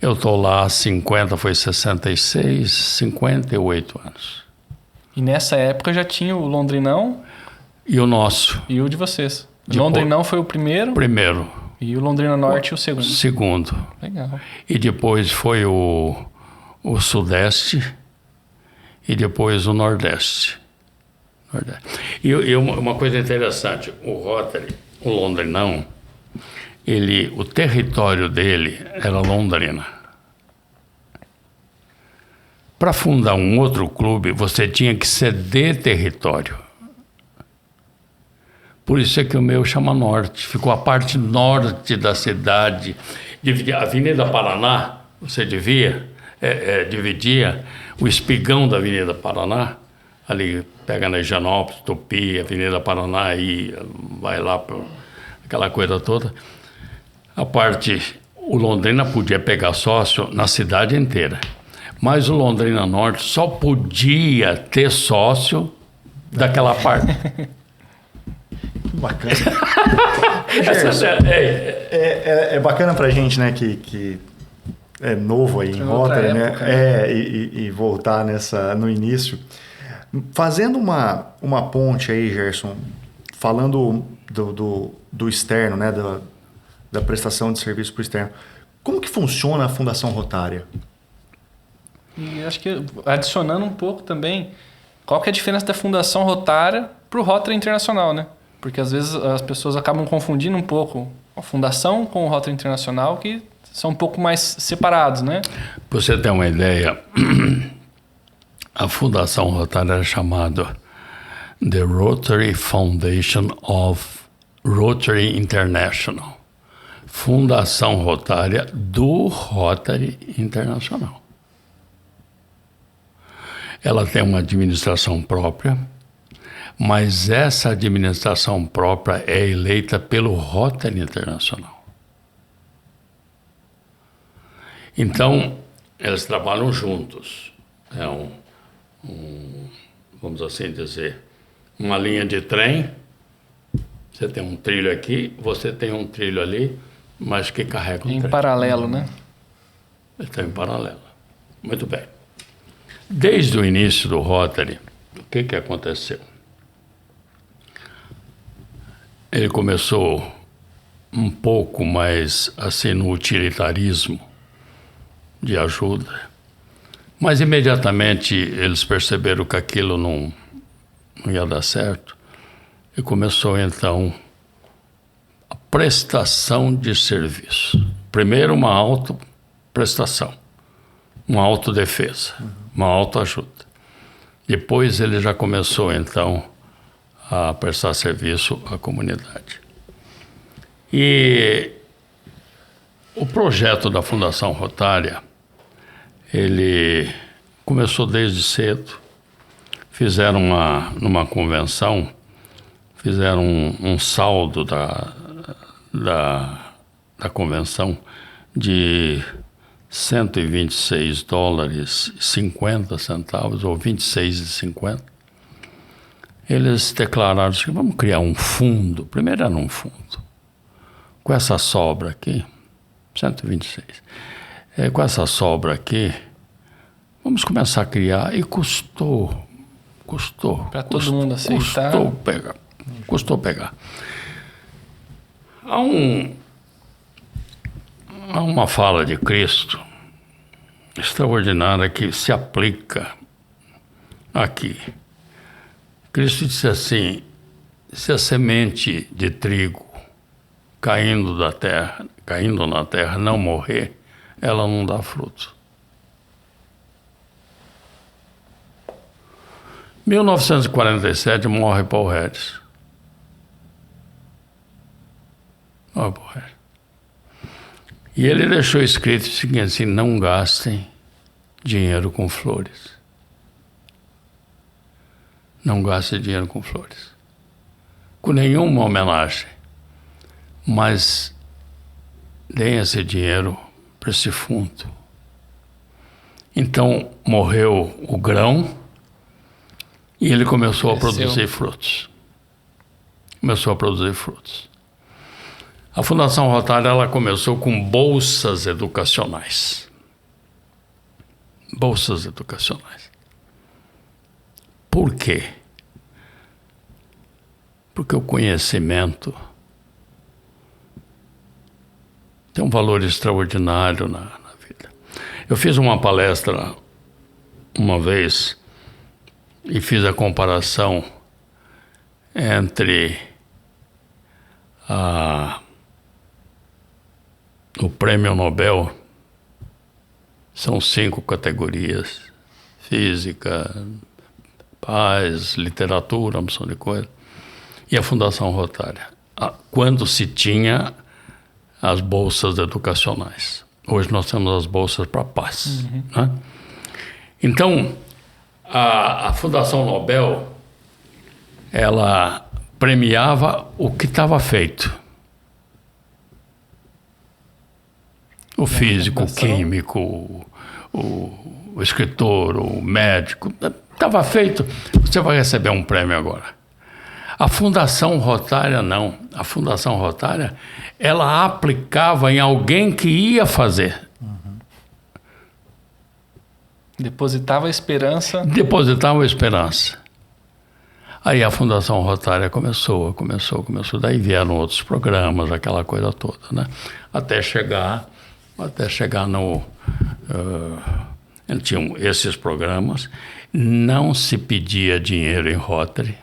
C: eu estou lá, 66, 58 anos.
A: E nessa época já tinha o Londrinão
C: E o nosso?
A: e o de vocês. O
C: Depois-
A: Londrinão foi o primeiro
C: Primeiro,
A: e o Londrina Norte o segundo.
C: segundo.
A: Legal.
C: E depois foi o Sudeste e depois o Nordeste. E uma coisa interessante, o Rotary, o Londrinão, o território dele era Londrina. Para fundar um outro clube, você tinha que ceder território. Por isso é que o meu chama Norte. Ficou a parte norte da cidade. A Avenida Paraná, você dividia o espigão da Avenida Paraná, ali pega na Higienópolis, Tupi, Avenida Paraná, e vai lá para aquela coisa toda. O Londrina podia pegar sócio na cidade inteira, mas o Londrina Norte só podia ter sócio daquela parte.
B: Bacana.
C: Essa
B: É bacana pra gente, né, que é novo aí em
A: outra
B: Rotary, né?
A: época, né?
B: E voltar no início. Fazendo uma ponte aí, Gerson, falando do externo, né, da prestação de serviço para o externo. Como que funciona a Fundação Rotária?
A: E acho que adicionando um pouco também, qual que é a diferença da Fundação Rotária para o Rotary Internacional, né? Porque às vezes as pessoas acabam confundindo um pouco a fundação com o Rotary Internacional, que são um pouco mais separados, né?
C: Pra você ter uma ideia, a Fundação Rotária era chamada The Rotary Foundation of Rotary International. Fundação Rotária do Rotary Internacional. Ela tem uma administração própria, mas essa administração própria é eleita pelo Rotary Internacional. Então, eles trabalham juntos. É vamos assim dizer, uma linha de trem. Você tem um trilho aqui, você tem um trilho ali, mas que carrega um
A: Em
C: trem.
A: paralelo, né?
C: Está em paralelo. Muito bem. Desde o início do Rotary, o que aconteceu? Ele começou um pouco mais assim no utilitarismo de ajuda, mas imediatamente eles perceberam que aquilo não ia dar certo e começou então a prestação de serviço. Primeiro uma autoprestação, uma autodefesa, uma autoajuda. Depois ele já começou então a prestar serviço à comunidade. E o projeto da Fundação Rotária, ele começou desde cedo. Fizeram numa convenção, fizeram um saldo da convenção de $126,50 ou 26,50. Eles declararam assim, vamos criar um fundo. Primeiro era um fundo. Com essa sobra aqui, 126. Com essa sobra aqui, vamos começar a criar. E custou.
A: Para todo mundo aceitar.
C: Custou pegar. Há uma fala de Cristo extraordinária que se aplica aqui. Cristo disse assim, se a semente de trigo caindo na terra, não morrer, ela não dá fruto. 1947 morre Paul Harris. E ele deixou escrito o seguinte, assim, não gastem dinheiro com flores. Não gastem dinheiro com flores. Com nenhuma homenagem. Mas deem esse dinheiro para esse fundo. Então morreu o grão e ele começou a
A: Cresceu.
C: produzir frutos. Começou a produzir frutos. A Fundação Rotária, ela começou com bolsas educacionais. Bolsas educacionais. Por quê? Porque o conhecimento tem um valor extraordinário na vida. Eu fiz uma palestra uma vez e fiz a comparação entre o Prêmio Nobel. São 5 categorias: física, paz, literatura, uma opção de coisa. E a Fundação Rotária, quando se tinha as bolsas educacionais. Hoje nós temos as bolsas para paz. Né? Então, a Fundação Nobel, ela premiava o que estava feito. O físico, o químico, o escritor, o médico. Estava feito, você vai receber um prêmio agora. A Fundação Rotária não. A Fundação Rotária, ela aplicava em alguém que ia fazer.
A: Depositava a esperança.
C: Depositava a esperança. Aí a Fundação Rotária começou. Daí vieram outros programas, aquela coisa toda, né? Até chegar no... tinham esses programas. Não se pedia dinheiro em Rotary.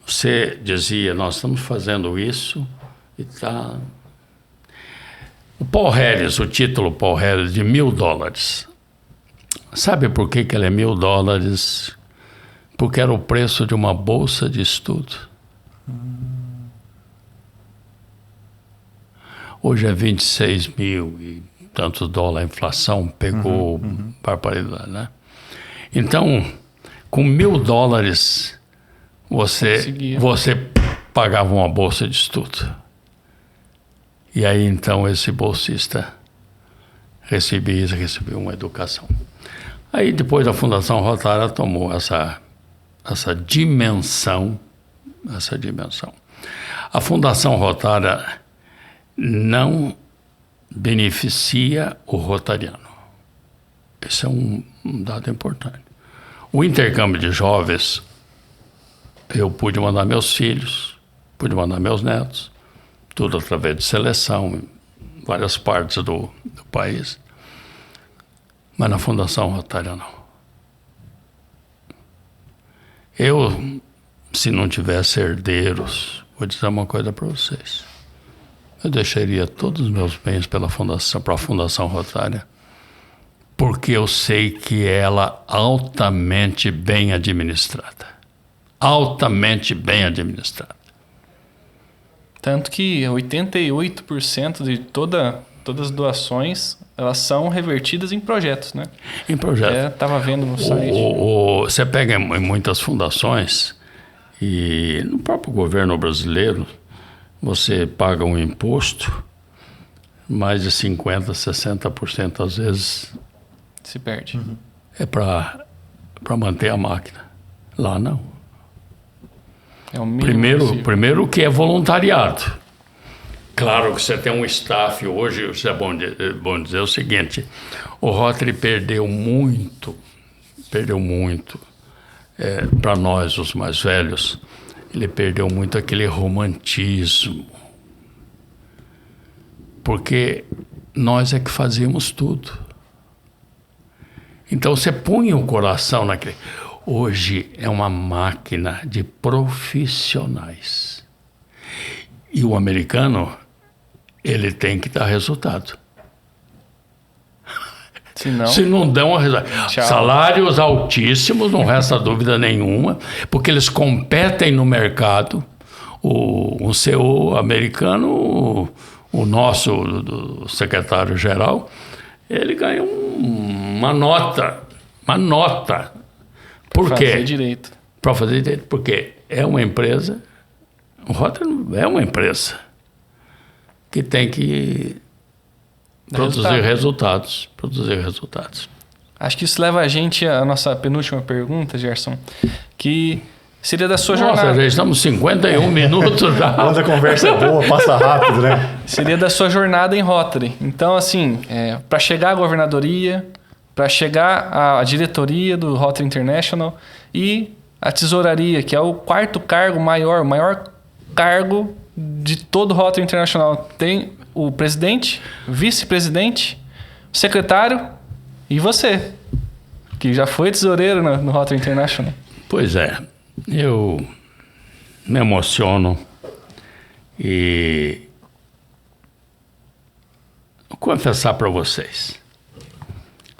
C: Você dizia, nós estamos fazendo isso e tá... O Paul Harris, o título Paul Harris de $1.000. Sabe por que ele é $1.000? Porque era o preço de uma bolsa de estudo. Hoje é 26 mil e tantos dólares, a inflação pegou barbaridade, né? Então, com $1.000, você pagava uma bolsa de estudo. E aí, então, esse bolsista recebia uma educação. Aí, depois, a Fundação Rotária tomou essa dimensão. A Fundação Rotária não beneficia o rotariano. Esse é um dado importante. O intercâmbio de jovens, eu pude mandar meus filhos, pude mandar meus netos, tudo através de seleção em várias partes do país. Mas na Fundação Rotária não. Eu, se não tivesse herdeiros, vou dizer uma coisa para vocês. Eu deixaria todos os meus bens para a Fundação Rotária, porque eu sei que ela é altamente bem administrada. Altamente bem administrada.
A: Tanto que 88% de todas as doações, elas são revertidas em projetos, né?
C: Em projetos.
A: Estava vendo no site.
C: Você pega em muitas fundações e no próprio governo brasileiro, você paga um imposto, mais de 50%, 60% às vezes
A: se perde.
C: É para manter a máquina. Lá não.
A: É o mínimo
C: primeiro que é voluntariado. Claro que você tem um staff hoje, isso é bom dizer o seguinte, o Rotary perdeu muito para nós, os mais velhos, ele perdeu muito aquele romantismo. Porque nós é que fazíamos tudo. Então você punha o coração naquele... Hoje é uma máquina de profissionais. E o americano, ele tem que dar resultado. Se não dão resultado. Salários altíssimos, não resta dúvida nenhuma, porque eles competem no mercado. O CEO americano, o nosso do secretário-geral, ele ganha uma nota. Por quê? Para fazer direito. Porque é uma empresa, o Rotary é uma empresa que tem que Produzir resultados. Produzir resultados.
A: Acho que isso leva a gente à nossa penúltima pergunta, Gerson, que seria da sua jornada.
C: Nossa, já estamos 51 minutos já.
B: Quando a conversa é boa, passa rápido, né?
A: Seria da sua jornada em Rotary. Então, assim, para chegar à governadoria, para chegar à diretoria do Rotary International e a tesouraria, que é o quarto cargo maior, o maior cargo de todo o Rotary International. Tem o presidente, vice-presidente, o secretário e você, que já foi tesoureiro no Rotary International.
C: Pois é, eu me emociono e vou confessar para vocês.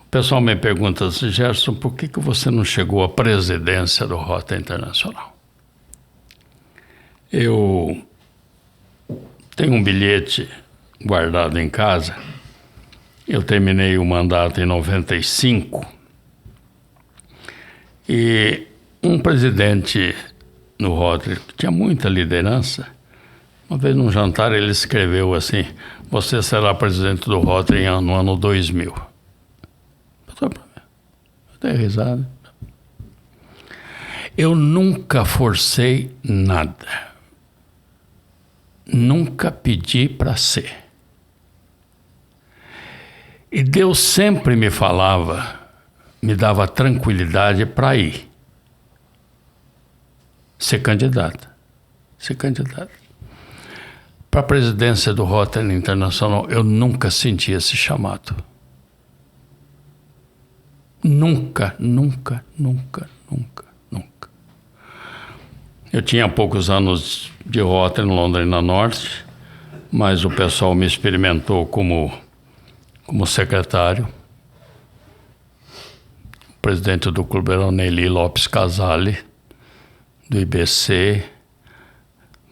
C: O pessoal me pergunta assim, Gerson, por que você não chegou à presidência do Rotary Internacional? Eu tenho um bilhete guardado em casa. Eu terminei o mandato em 95 e um presidente no Rotary que tinha muita liderança, uma vez num jantar ele escreveu assim, você será presidente do Rotary no ano 2000. Eu dei risada. Eu nunca forcei nada. Nunca pedi para ser. E Deus sempre me falava, me dava tranquilidade para ir. Ser candidato. Para a presidência do Rotary Internacional, eu nunca senti esse chamado. Nunca. Eu tinha poucos anos de Rotary em Londrina Norte, mas o pessoal me experimentou como secretário. O presidente do clube era o Nelly Lopes Casale, do IBC,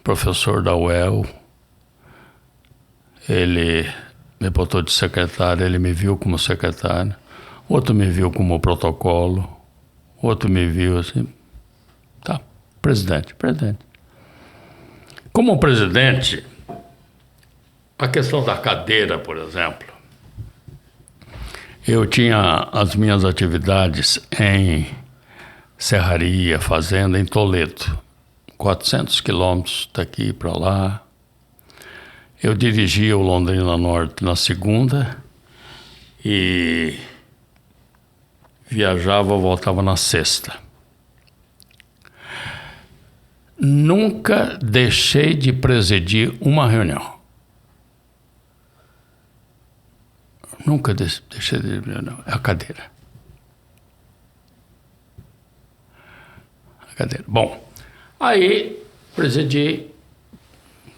C: professor da UEL. Ele me botou de secretário, ele me viu como secretário. Outro me viu como protocolo. Outro me viu assim, tá, presidente. Como presidente, a questão da cadeira, por exemplo, eu tinha as minhas atividades em serraria, fazenda, em Toledo, 400 quilômetros daqui para lá. Eu dirigia o Londrina Norte na segunda e viajava, voltava na sexta. Nunca deixei de presidir uma reunião. Nunca deixei de reunião. É a cadeira. Bom, aí presidi,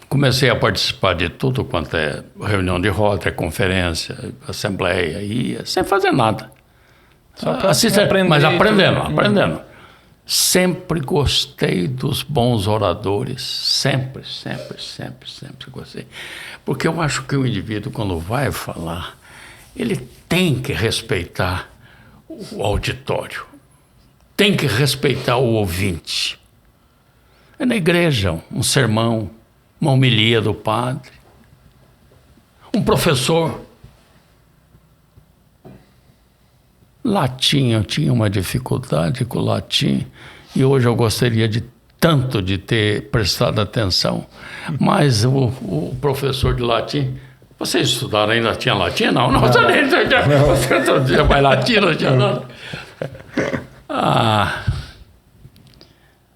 C: comecei a participar de tudo quanto é reunião de Rotary, conferência, assembleia, ia sem fazer nada.
A: Só para
C: aprender. Mas aprendendo. Sempre gostei dos bons oradores, sempre gostei. Porque eu acho que o indivíduo, quando vai falar, ele tem que respeitar o auditório, tem que respeitar o ouvinte. É na igreja, um sermão, uma homilia do padre, um professor. Latim, eu tinha uma dificuldade com o latim e hoje eu gostaria tanto de ter prestado atenção, mas o professor de latim, vocês estudaram ainda tinha latim? Não, você vai latim, não tinha nada.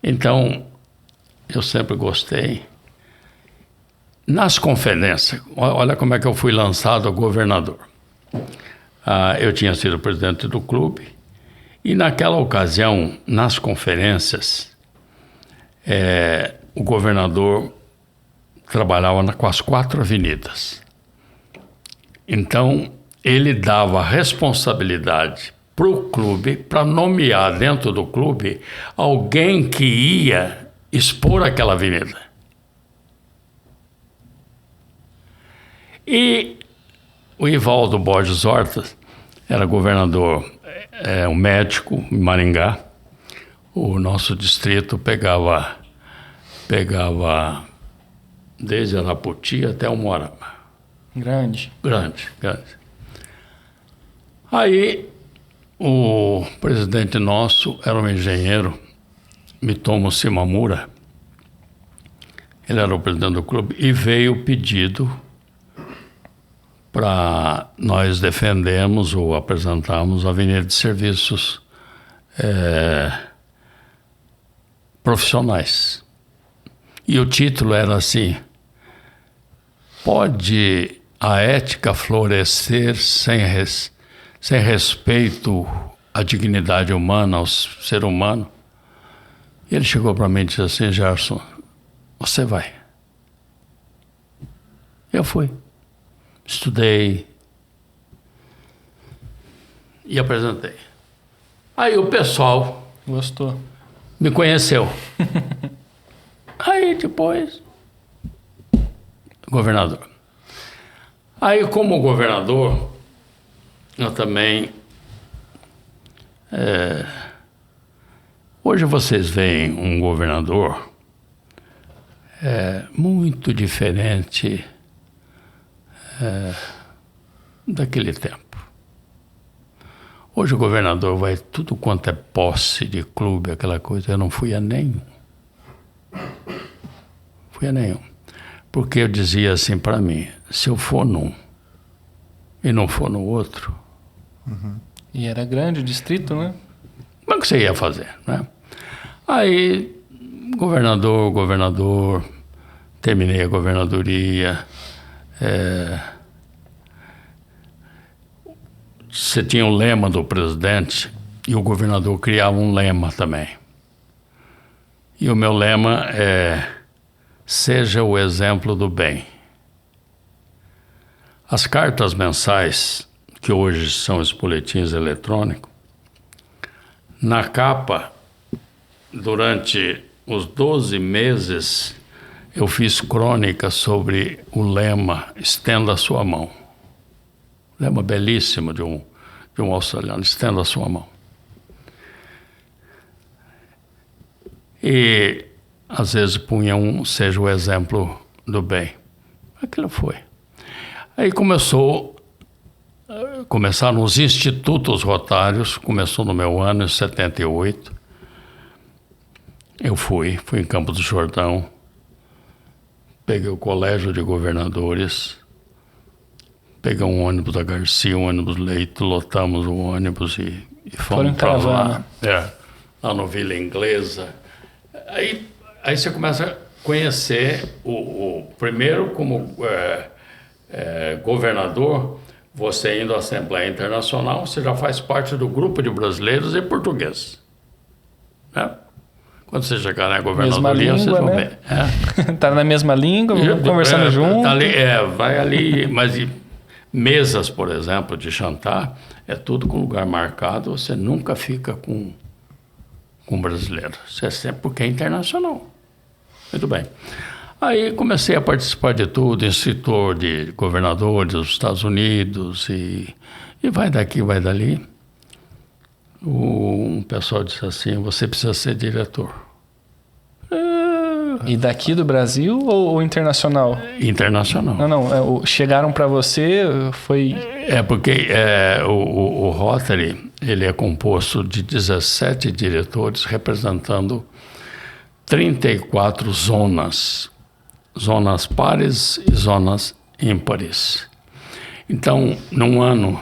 C: Então, eu sempre gostei. Nas conferências, olha como é que eu fui lançado a governador. Eu tinha sido presidente do clube e naquela ocasião, nas conferências, o governador trabalhava com as 4 avenidas. Então, ele dava responsabilidade para o clube, para nomear dentro do clube alguém que ia expor aquela avenida. E o Ivaldo Borges Horta era governador, um médico em Maringá. O nosso distrito pegava desde Araputi até Umuarama.
A: Grande.
C: Grande. Aí, o presidente nosso era um engenheiro, Mitomo Shimamura. Ele era o presidente do clube e veio o pedido para nós defendermos ou apresentarmos a Avenida de Serviços Profissionais. E o título era assim: pode a ética florescer sem respeito à dignidade humana, ao ser humano? E ele chegou para mim e disse assim: Gerson, você vai. Eu fui. Estudei e apresentei. Aí o pessoal
A: Gostou.
C: me conheceu. Aí depois, governador. Aí, como governador, eu também... hoje vocês veem um governador muito diferente daquele tempo. Hoje o governador vai tudo quanto é posse de clube, aquela coisa. Eu não fui a nenhum. Porque eu dizia assim para mim: se eu for num e não for no outro...
A: E era grande o distrito, né?
C: Como é que você ia fazer, né? Aí, governador, terminei a governadoria. Você tinha o lema do presidente e o governador criava um lema também. E o meu lema é: seja o exemplo do bem. As cartas mensais, que hoje são os boletins eletrônicos, na capa, durante os 12 meses, eu fiz crônica sobre o lema "Estenda a sua mão". Lema belíssimo de um australiano: estenda a sua mão. E às vezes punha seja o exemplo do bem. Aquilo foi. Aí começaram os institutos rotários, começou no meu ano, em 78. Eu fui em Campos do Jordão, peguei o colégio de governadores, peguei um ônibus da Garcia, um ônibus Leito, lotamos o ônibus e fomos para lá. Lá no Vila Inglesa. Aí você começa a conhecer primeiro como governador, você indo à Assembleia Internacional, você já faz parte do grupo de brasileiros e portugueses. Né? Quando você chegar na governadoria, vocês vão ver.
A: Tá na mesma língua, conversando junto.
C: Tá ali, vai ali, mas mesas, por exemplo, de jantar, é tudo com lugar marcado, você nunca fica com brasileiro. Você é sempre porque é internacional. Muito bem. Aí comecei a participar de tudo, instrutor de governadores dos Estados Unidos e vai daqui, vai dali. Um pessoal disse assim: você precisa ser diretor.
A: E daqui do Brasil ou internacional?
C: Internacional.
A: Não, chegaram para você, foi...
C: Porque o Rotary, ele é composto de 17 diretores representando 34 zonas pares e zonas ímpares. Então, num ano,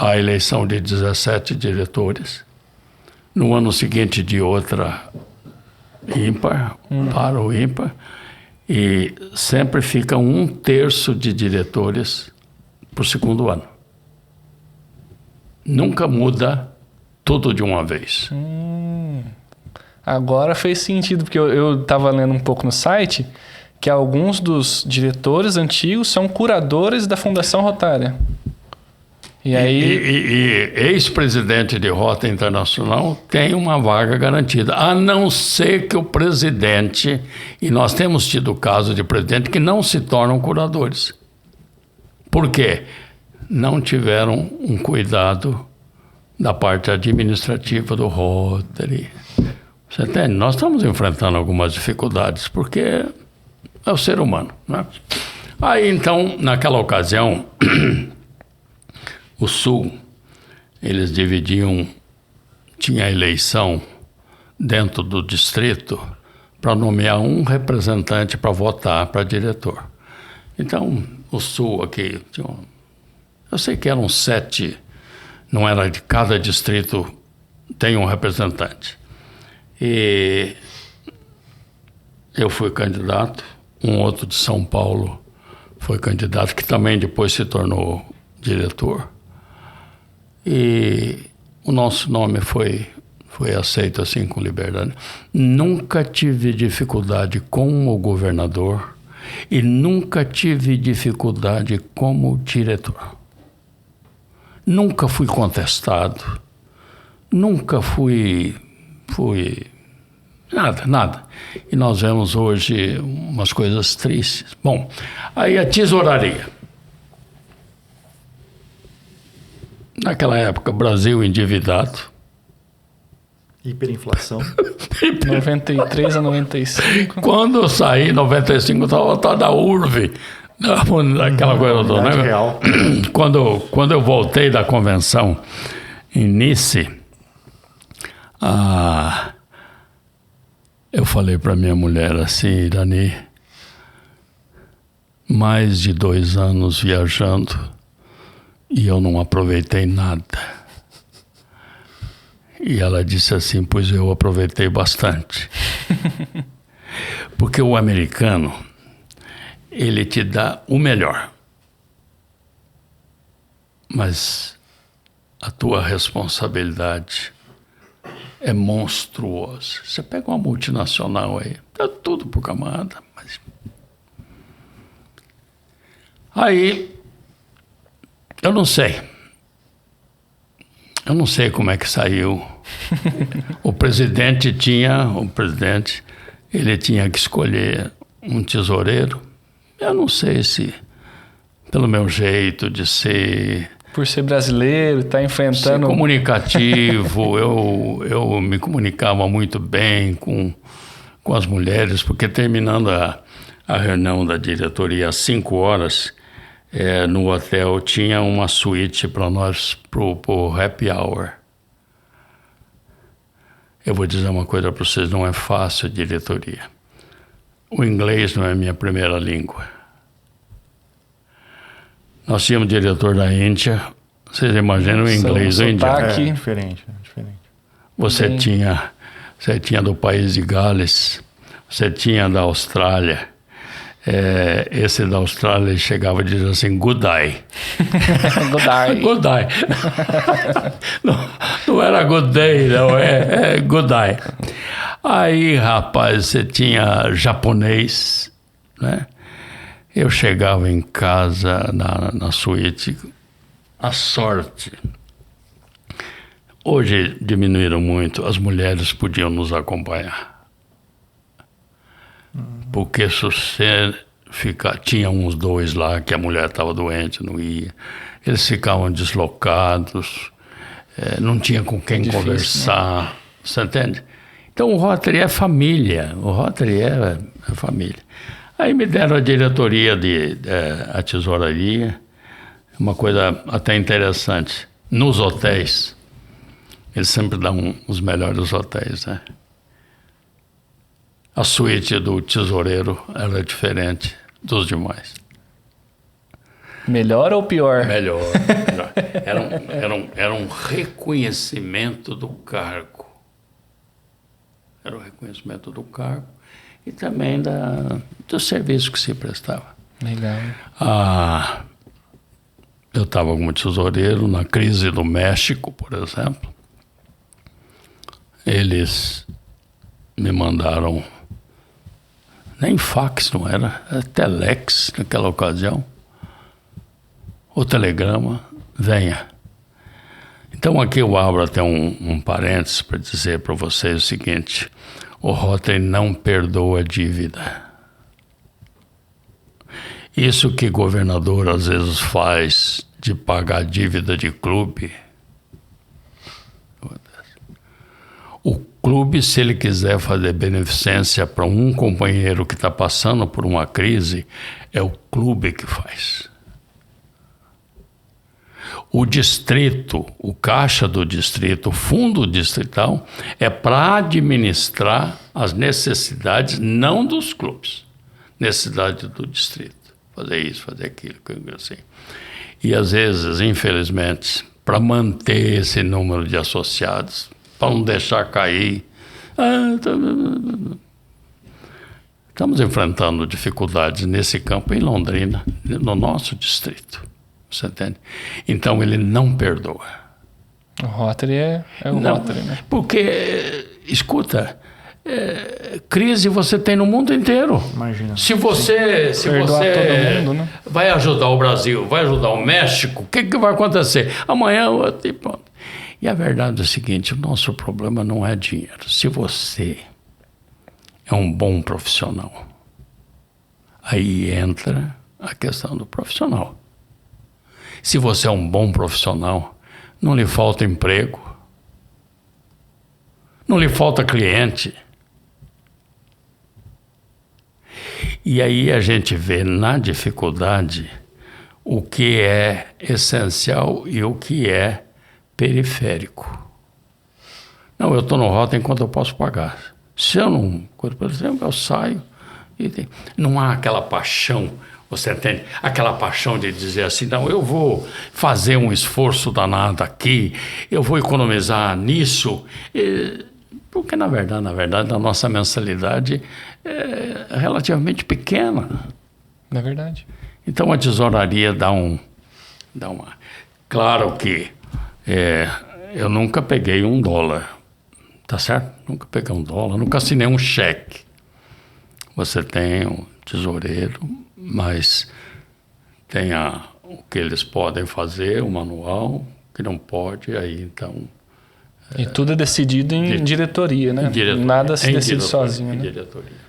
C: a eleição de 17 diretores, no ano seguinte de outra ímpar, para o ímpar, e sempre fica 1/3 de diretores por segundo ano. Nunca muda tudo de uma vez.
A: Agora fez sentido, porque eu estava lendo um pouco no site que alguns dos diretores antigos são curadores da Fundação Rotária. E aí...
C: ex-presidente de Rota Internacional tem uma vaga garantida, a não ser que o presidente, e nós temos tido o caso de presidente que não se tornam curadores. Por quê? Não tiveram um cuidado da parte administrativa do Rotary. Você entende? Nós estamos enfrentando algumas dificuldades, porque é o ser humano, né? Aí, então, naquela ocasião, o Sul, eles dividiam, tinha eleição dentro do distrito para nomear um representante para votar para diretor. Então, o Sul aqui, eu sei que eram 7, não era de cada distrito tem um representante. E eu fui candidato, um outro de São Paulo foi candidato, que também depois se tornou diretor. E o nosso nome foi aceito assim com liberdade. Nunca tive dificuldade com o governador e nunca tive dificuldade como diretor. Nunca fui contestado, nunca fui nada. E nós vemos hoje umas coisas tristes. Bom, aí a tesouraria. Naquela época, Brasil endividado.
B: Hiperinflação.
A: 93 a 95.
C: Quando eu saí, em 95, eu estava da URV, daquela coisa toda, né?
B: Real.
C: Quando eu voltei da convenção em Nice, eu falei para minha mulher assim, Irani, mais de 2 anos viajando e eu não aproveitei nada. E ela disse assim, pois eu aproveitei bastante. Porque o americano, ele te dá o melhor. Mas a tua responsabilidade é monstruosa. Você pega uma multinacional aí, dá tudo pro camarada. Mas... Aí, eu não sei como é que saiu. O presidente, ele tinha que escolher um tesoureiro. Eu não sei se, pelo meu jeito de ser...
A: Por ser brasileiro, tá enfrentando...
C: Ser comunicativo, eu me comunicava muito bem com as mulheres, porque terminando a reunião da diretoria às 5 horas... no hotel tinha uma suíte para nós pro happy hour. Eu vou dizer uma coisa para vocês, não é fácil a diretoria. O inglês não é minha primeira língua. Nós tínhamos diretor da Índia, vocês imaginam o inglês do indiano.
B: É diferente.
C: Você tinha do país de Gales, você tinha da Austrália. Esse da Austrália chegava e dizia assim, good day.
A: Good day.
C: Good day. não era good day, não, é good day. Aí, rapaz, você tinha japonês, né? Eu chegava em casa, na suíte, a sorte. Hoje diminuíram muito, as mulheres podiam nos acompanhar. Porque se você tinha uns 2 lá que a mulher estava doente, não ia. Eles ficavam deslocados, não tinha com quem conversar, né? Você entende? Então o Rotary é família, o Rotary é família. Aí me deram a diretoria a tesouraria, uma coisa até interessante. Nos hotéis, eles sempre dão os melhores hotéis, né? A suíte do tesoureiro era diferente dos demais.
A: Melhor ou pior?
C: Melhor. Era um reconhecimento do cargo. Era o reconhecimento do cargo e também do serviço que se prestava.
A: Legal.
C: Eu estava como tesoureiro na crise do México, por exemplo. Eles me mandaram... Nem fax não era telex naquela ocasião. O telegrama, venha. Então aqui eu abro até um parênteses para dizer para vocês o seguinte, o Rotary não perdoa dívida. Isso que governador às vezes faz de pagar dívida de clube, o clube, se ele quiser fazer beneficência para um companheiro que está passando por uma crise, é o clube que faz. O distrito, o caixa do distrito, o fundo distrital, é para administrar as necessidades não dos clubes, necessidade do distrito. Fazer isso, fazer aquilo, assim. E às vezes, infelizmente, para manter esse número de associados, para não deixar cair, estamos enfrentando dificuldades nesse campo em Londrina, no nosso distrito. Você entende? Então ele não perdoa.
A: O Rotary é o Rotary, né?
C: Porque, escuta, crise você tem no mundo inteiro.
B: Imagina.
C: Se você
A: todo mundo, né?
C: vai ajudar o Brasil, vai ajudar o México, o que vai acontecer? Amanhã, pronto. E a verdade é o seguinte, o nosso problema não é dinheiro. Se você é um bom profissional, aí entra a questão do profissional. Se você é um bom profissional, não lhe falta emprego, não lhe falta cliente. E aí a gente vê na dificuldade o que é essencial e o que é periférico. Não, eu estou no rota enquanto eu posso pagar. Se eu não, por exemplo, eu saio e não há aquela paixão. Você entende? Aquela paixão de dizer assim, não, eu vou fazer um esforço danado aqui, eu vou economizar nisso, porque na verdade, a nossa mensalidade é relativamente pequena.
A: É verdade.
C: Então a tesouraria dá uma... Claro que eu nunca peguei $1, tá certo? Nunca peguei $1, nunca assinei um cheque. Você tem um tesoureiro, mas tem o que eles podem fazer, o manual, que não pode, aí então...
A: E tudo é decidido em diretoria, né? Nada se decide sozinho, né?
C: Diretoria.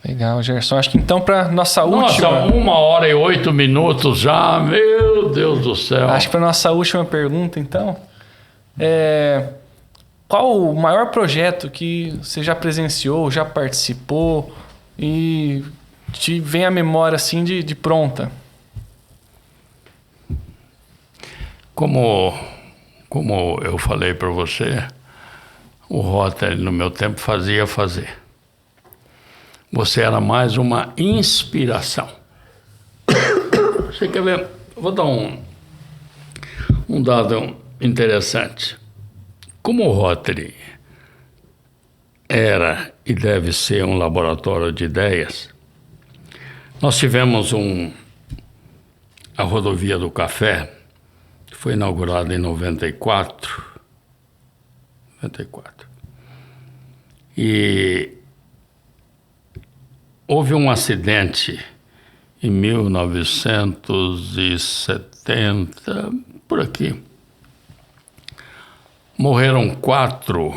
A: Legal, Gerson. Acho que então para nossa última...
C: Nossa, 1h08 já, meu Deus do céu.
A: Acho que para nossa última pergunta, então, qual o maior projeto que você já presenciou, já participou e te vem à memória assim de pronta?
C: Como eu falei para você, o Rotary no meu tempo fazia fazer. Você era mais uma inspiração. Você quer ver? Vou dar um dado interessante. Como o Rotary era e deve ser um laboratório de ideias, nós tivemos a rodovia do Café, que foi inaugurada em 94. E houve um acidente em 1970, por aqui. Morreram quatro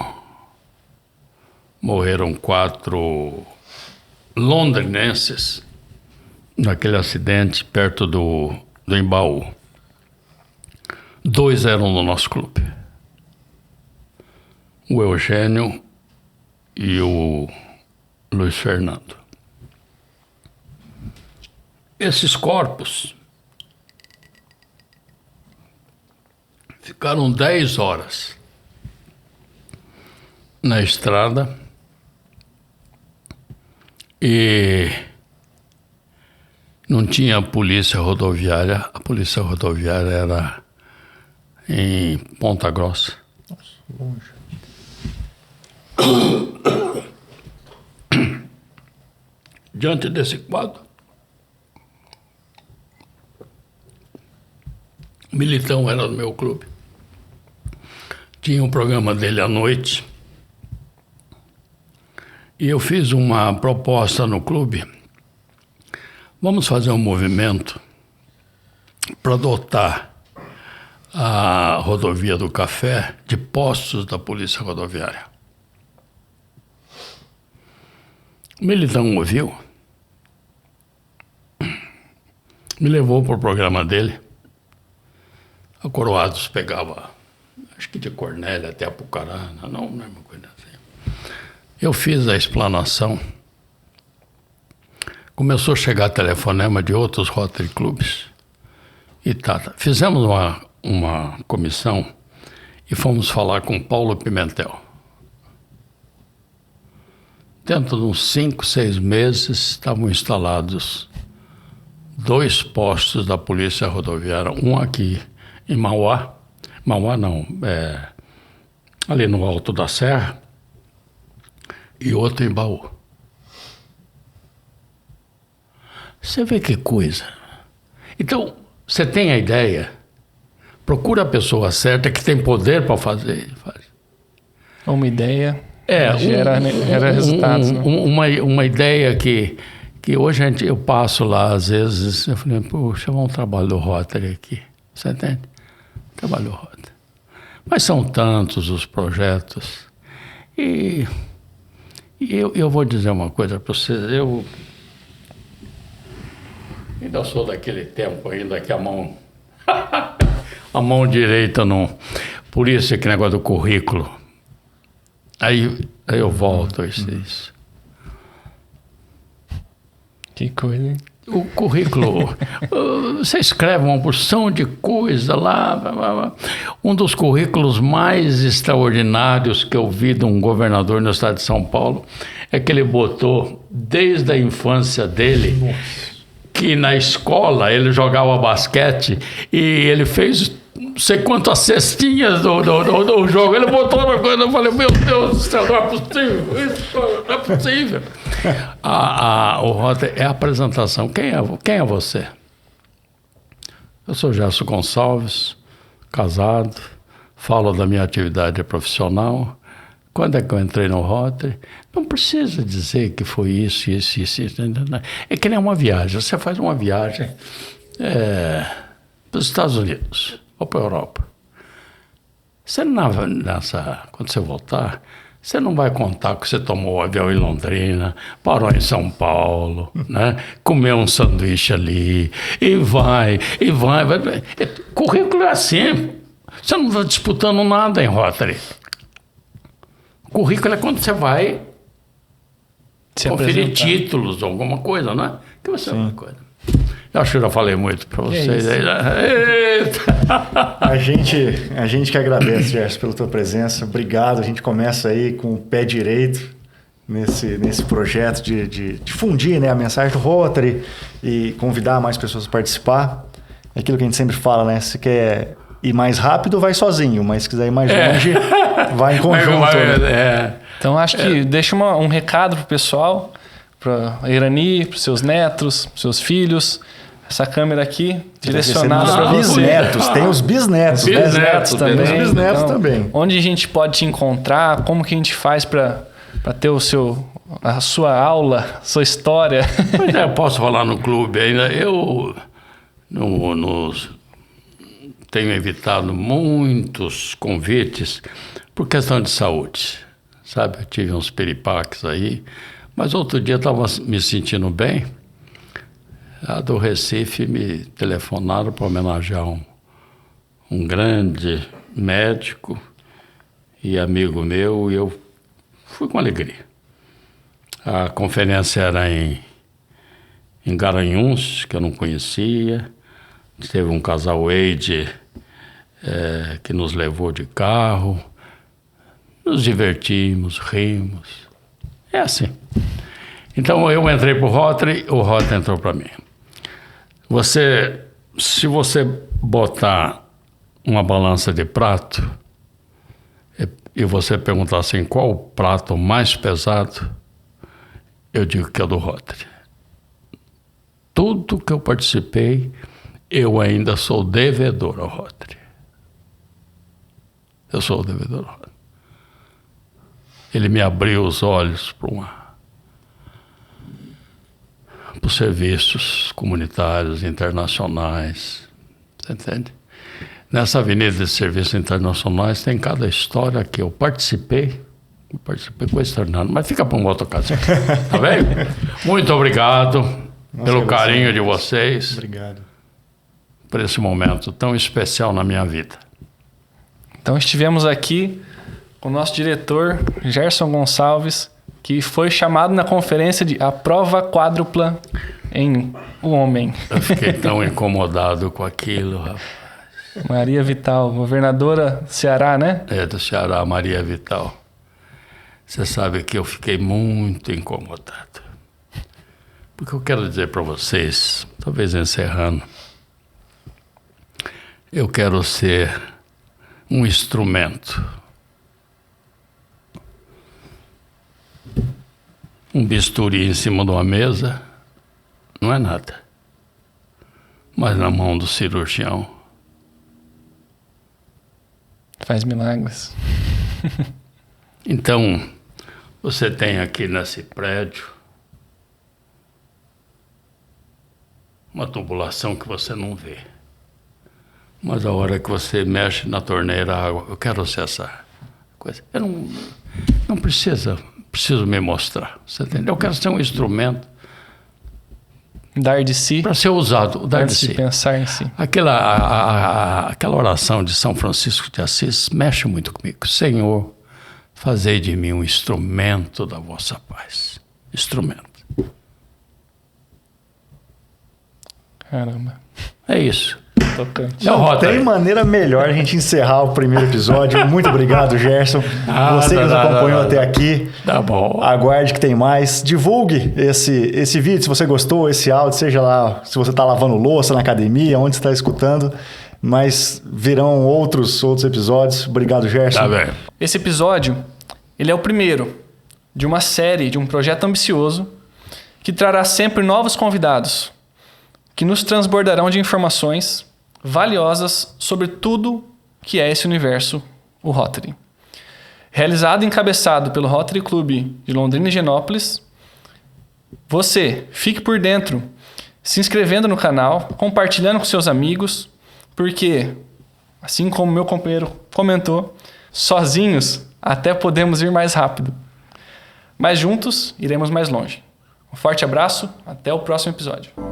C: londrinenses naquele acidente perto do Embaú. 2 eram do nosso clube. O Eugênio e o Luiz Fernando. Esses corpos ficaram 10 horas na estrada e não tinha polícia rodoviária. A polícia rodoviária era em Ponta Grossa.
B: Nossa, longe.
C: Diante desse quadro, Militão era do meu clube. Tinha um programa dele à noite. E eu fiz uma proposta no clube. Vamos fazer um movimento para dotar a rodovia do Café de postos da Polícia Rodoviária. O Militão ouviu, me levou para o programa dele. A Coroados pegava, acho que de Cornélia até Apucarana, não é uma coisa assim. Eu fiz a explanação. Começou a chegar telefonema de outros Rotary Clubs. E fizemos uma comissão e fomos falar com Paulo Pimentel. Dentro de uns 5, 6 meses, estavam instalados 2 postos da Polícia Rodoviária, um aqui em Mauá, ali no Alto da Serra, e outro em Baú. Você vê que coisa. Então, você tem a ideia, procura a pessoa certa que tem poder para fazer.
A: Uma ideia gera resultados. Né?
C: Uma ideia que hoje eu passo lá, às vezes, eu falei, puxa, vamos trabalhar o Rotary aqui. Você entende? Trabalho o Rotary. Mas são tantos os projetos. E eu vou dizer uma coisa para vocês. Eu ainda sou daquele tempo ainda que a mão direita não... Por isso que negócio do currículo. Aí eu volto a isso.
A: Que coisa, hein?
C: O currículo, você escreve uma porção de coisa lá. Um dos currículos mais extraordinários que eu vi de um governador no estado de São Paulo é que ele botou, desde a infância dele, que na escola ele jogava basquete e ele fez não sei quantas cestinhas do jogo. Ele botou na coisa, eu falei, meu Deus do céu, não é possível, isso não é possível. O Rotary é a apresentação. Quem é você? Eu sou Gerson Gonçalves, casado, falo da minha atividade profissional. Quando é que eu entrei no Rotary? Não precisa dizer que foi isso. É que nem uma viagem. Você faz uma viagem para os Estados Unidos ou para a Europa. Você quando você voltar, você não vai contar que você tomou o avião em Londrina, parou em São Paulo, né? Comeu um sanduíche ali, e vai. Currículo é assim. Você não está disputando nada em Rotary. Currículo é quando você vai conferir títulos, alguma coisa, não é? Que você é uma coisa. Eu acho que eu já falei muito para vocês.
B: A gente que agradece, Gerson, pela tua presença. Obrigado. A gente começa aí com o pé direito nesse projeto de difundir, né, a mensagem do Rotary e convidar mais pessoas a participar. É aquilo que a gente sempre fala, né? Se quer ir mais rápido, vai sozinho, mas se quiser ir mais longe, vai em conjunto.
A: Então, acho que deixa um recado pro pessoal, para a Irani, para seus netos, pros seus filhos. Essa câmera aqui, direcionada para vocês.
B: Bisnetos, tem os bisnetos.
A: Bisnetos também.
B: Tem os bisnetos também.
A: Onde a gente pode te encontrar? Como que a gente faz para ter a sua aula, sua história?
C: Eu posso rolar no clube ainda. Eu tenho evitado muitos convites por questão de saúde. Sabe, eu tive uns piripaques aí, mas outro dia eu estava me sentindo bem. A do Recife me telefonaram para homenagear um grande médico e amigo meu, e eu fui com alegria. A conferência era em Garanhuns, que eu não conhecia. Teve um casal Wade que nos levou de carro. Nos divertimos, rimos. É assim. Então eu entrei para o Rotary entrou para mim. Se você botar uma balança de prato e você perguntar assim, qual o prato mais pesado, eu digo que é do Rotary. Tudo que eu participei, eu ainda sou devedor ao Rotary. Eu sou o devedor ao Rotary. Ele me abriu os olhos para os serviços comunitários, internacionais, você entende? Nessa avenida de serviços internacionais tem cada história que eu participei com extraordinário, mas fica para uma outra ocasião, tá bem? Muito obrigado pelo carinho de vocês.
B: Obrigado.
C: Por esse momento tão especial na minha vida.
A: Então estivemos aqui com o nosso diretor, Gerson Gonçalves, que foi chamado na conferência de a prova quádrupla em um homem.
C: Eu fiquei tão incomodado com aquilo, rapaz.
A: Maria Vital, governadora do Ceará, né?
C: É, do Ceará, Maria Vital. Você sabe que eu fiquei muito incomodado. Porque eu quero dizer para vocês, talvez encerrando, eu quero ser um instrumento. Um bisturi em cima de uma mesa não é nada. Mas na mão do cirurgião
A: faz milagres.
C: Então, você tem aqui nesse prédio uma tubulação que você não vê. Mas a hora que você mexe na torneira, a água, eu quero ser essa coisa. Eu não preciso me mostrar, você entendeu? Eu quero ser um instrumento.
A: Dar de si.
C: Para ser usado, dar de si.
A: Pensar em si.
C: Aquela oração de São Francisco de Assis mexe muito comigo. Senhor, fazei de mim um instrumento da vossa paz. Instrumento.
A: Caramba.
C: É isso.
A: Tocante.
B: Não tem maneira melhor a gente encerrar o primeiro episódio. Muito obrigado, Gerson. Você que nos acompanhou até aqui.
C: Tá bom.
B: Aguarde que tem mais. Divulgue esse vídeo se você gostou, esse áudio, seja lá se você está lavando louça na academia, onde você está escutando. Mas virão outros episódios. Obrigado, Gerson.
C: Tá bem.
A: Esse episódio, ele é o primeiro de uma série, de um projeto ambicioso que trará sempre novos convidados que nos transbordarão de informações valiosas sobre tudo que é esse universo, o Rotary. Realizado e encabeçado pelo Rotary Clube de Londrina e Genópolis, você fique por dentro, se inscrevendo no canal, compartilhando com seus amigos, porque, assim como meu companheiro comentou, sozinhos até podemos ir mais rápido, mas juntos iremos mais longe. Um forte abraço, até o próximo episódio.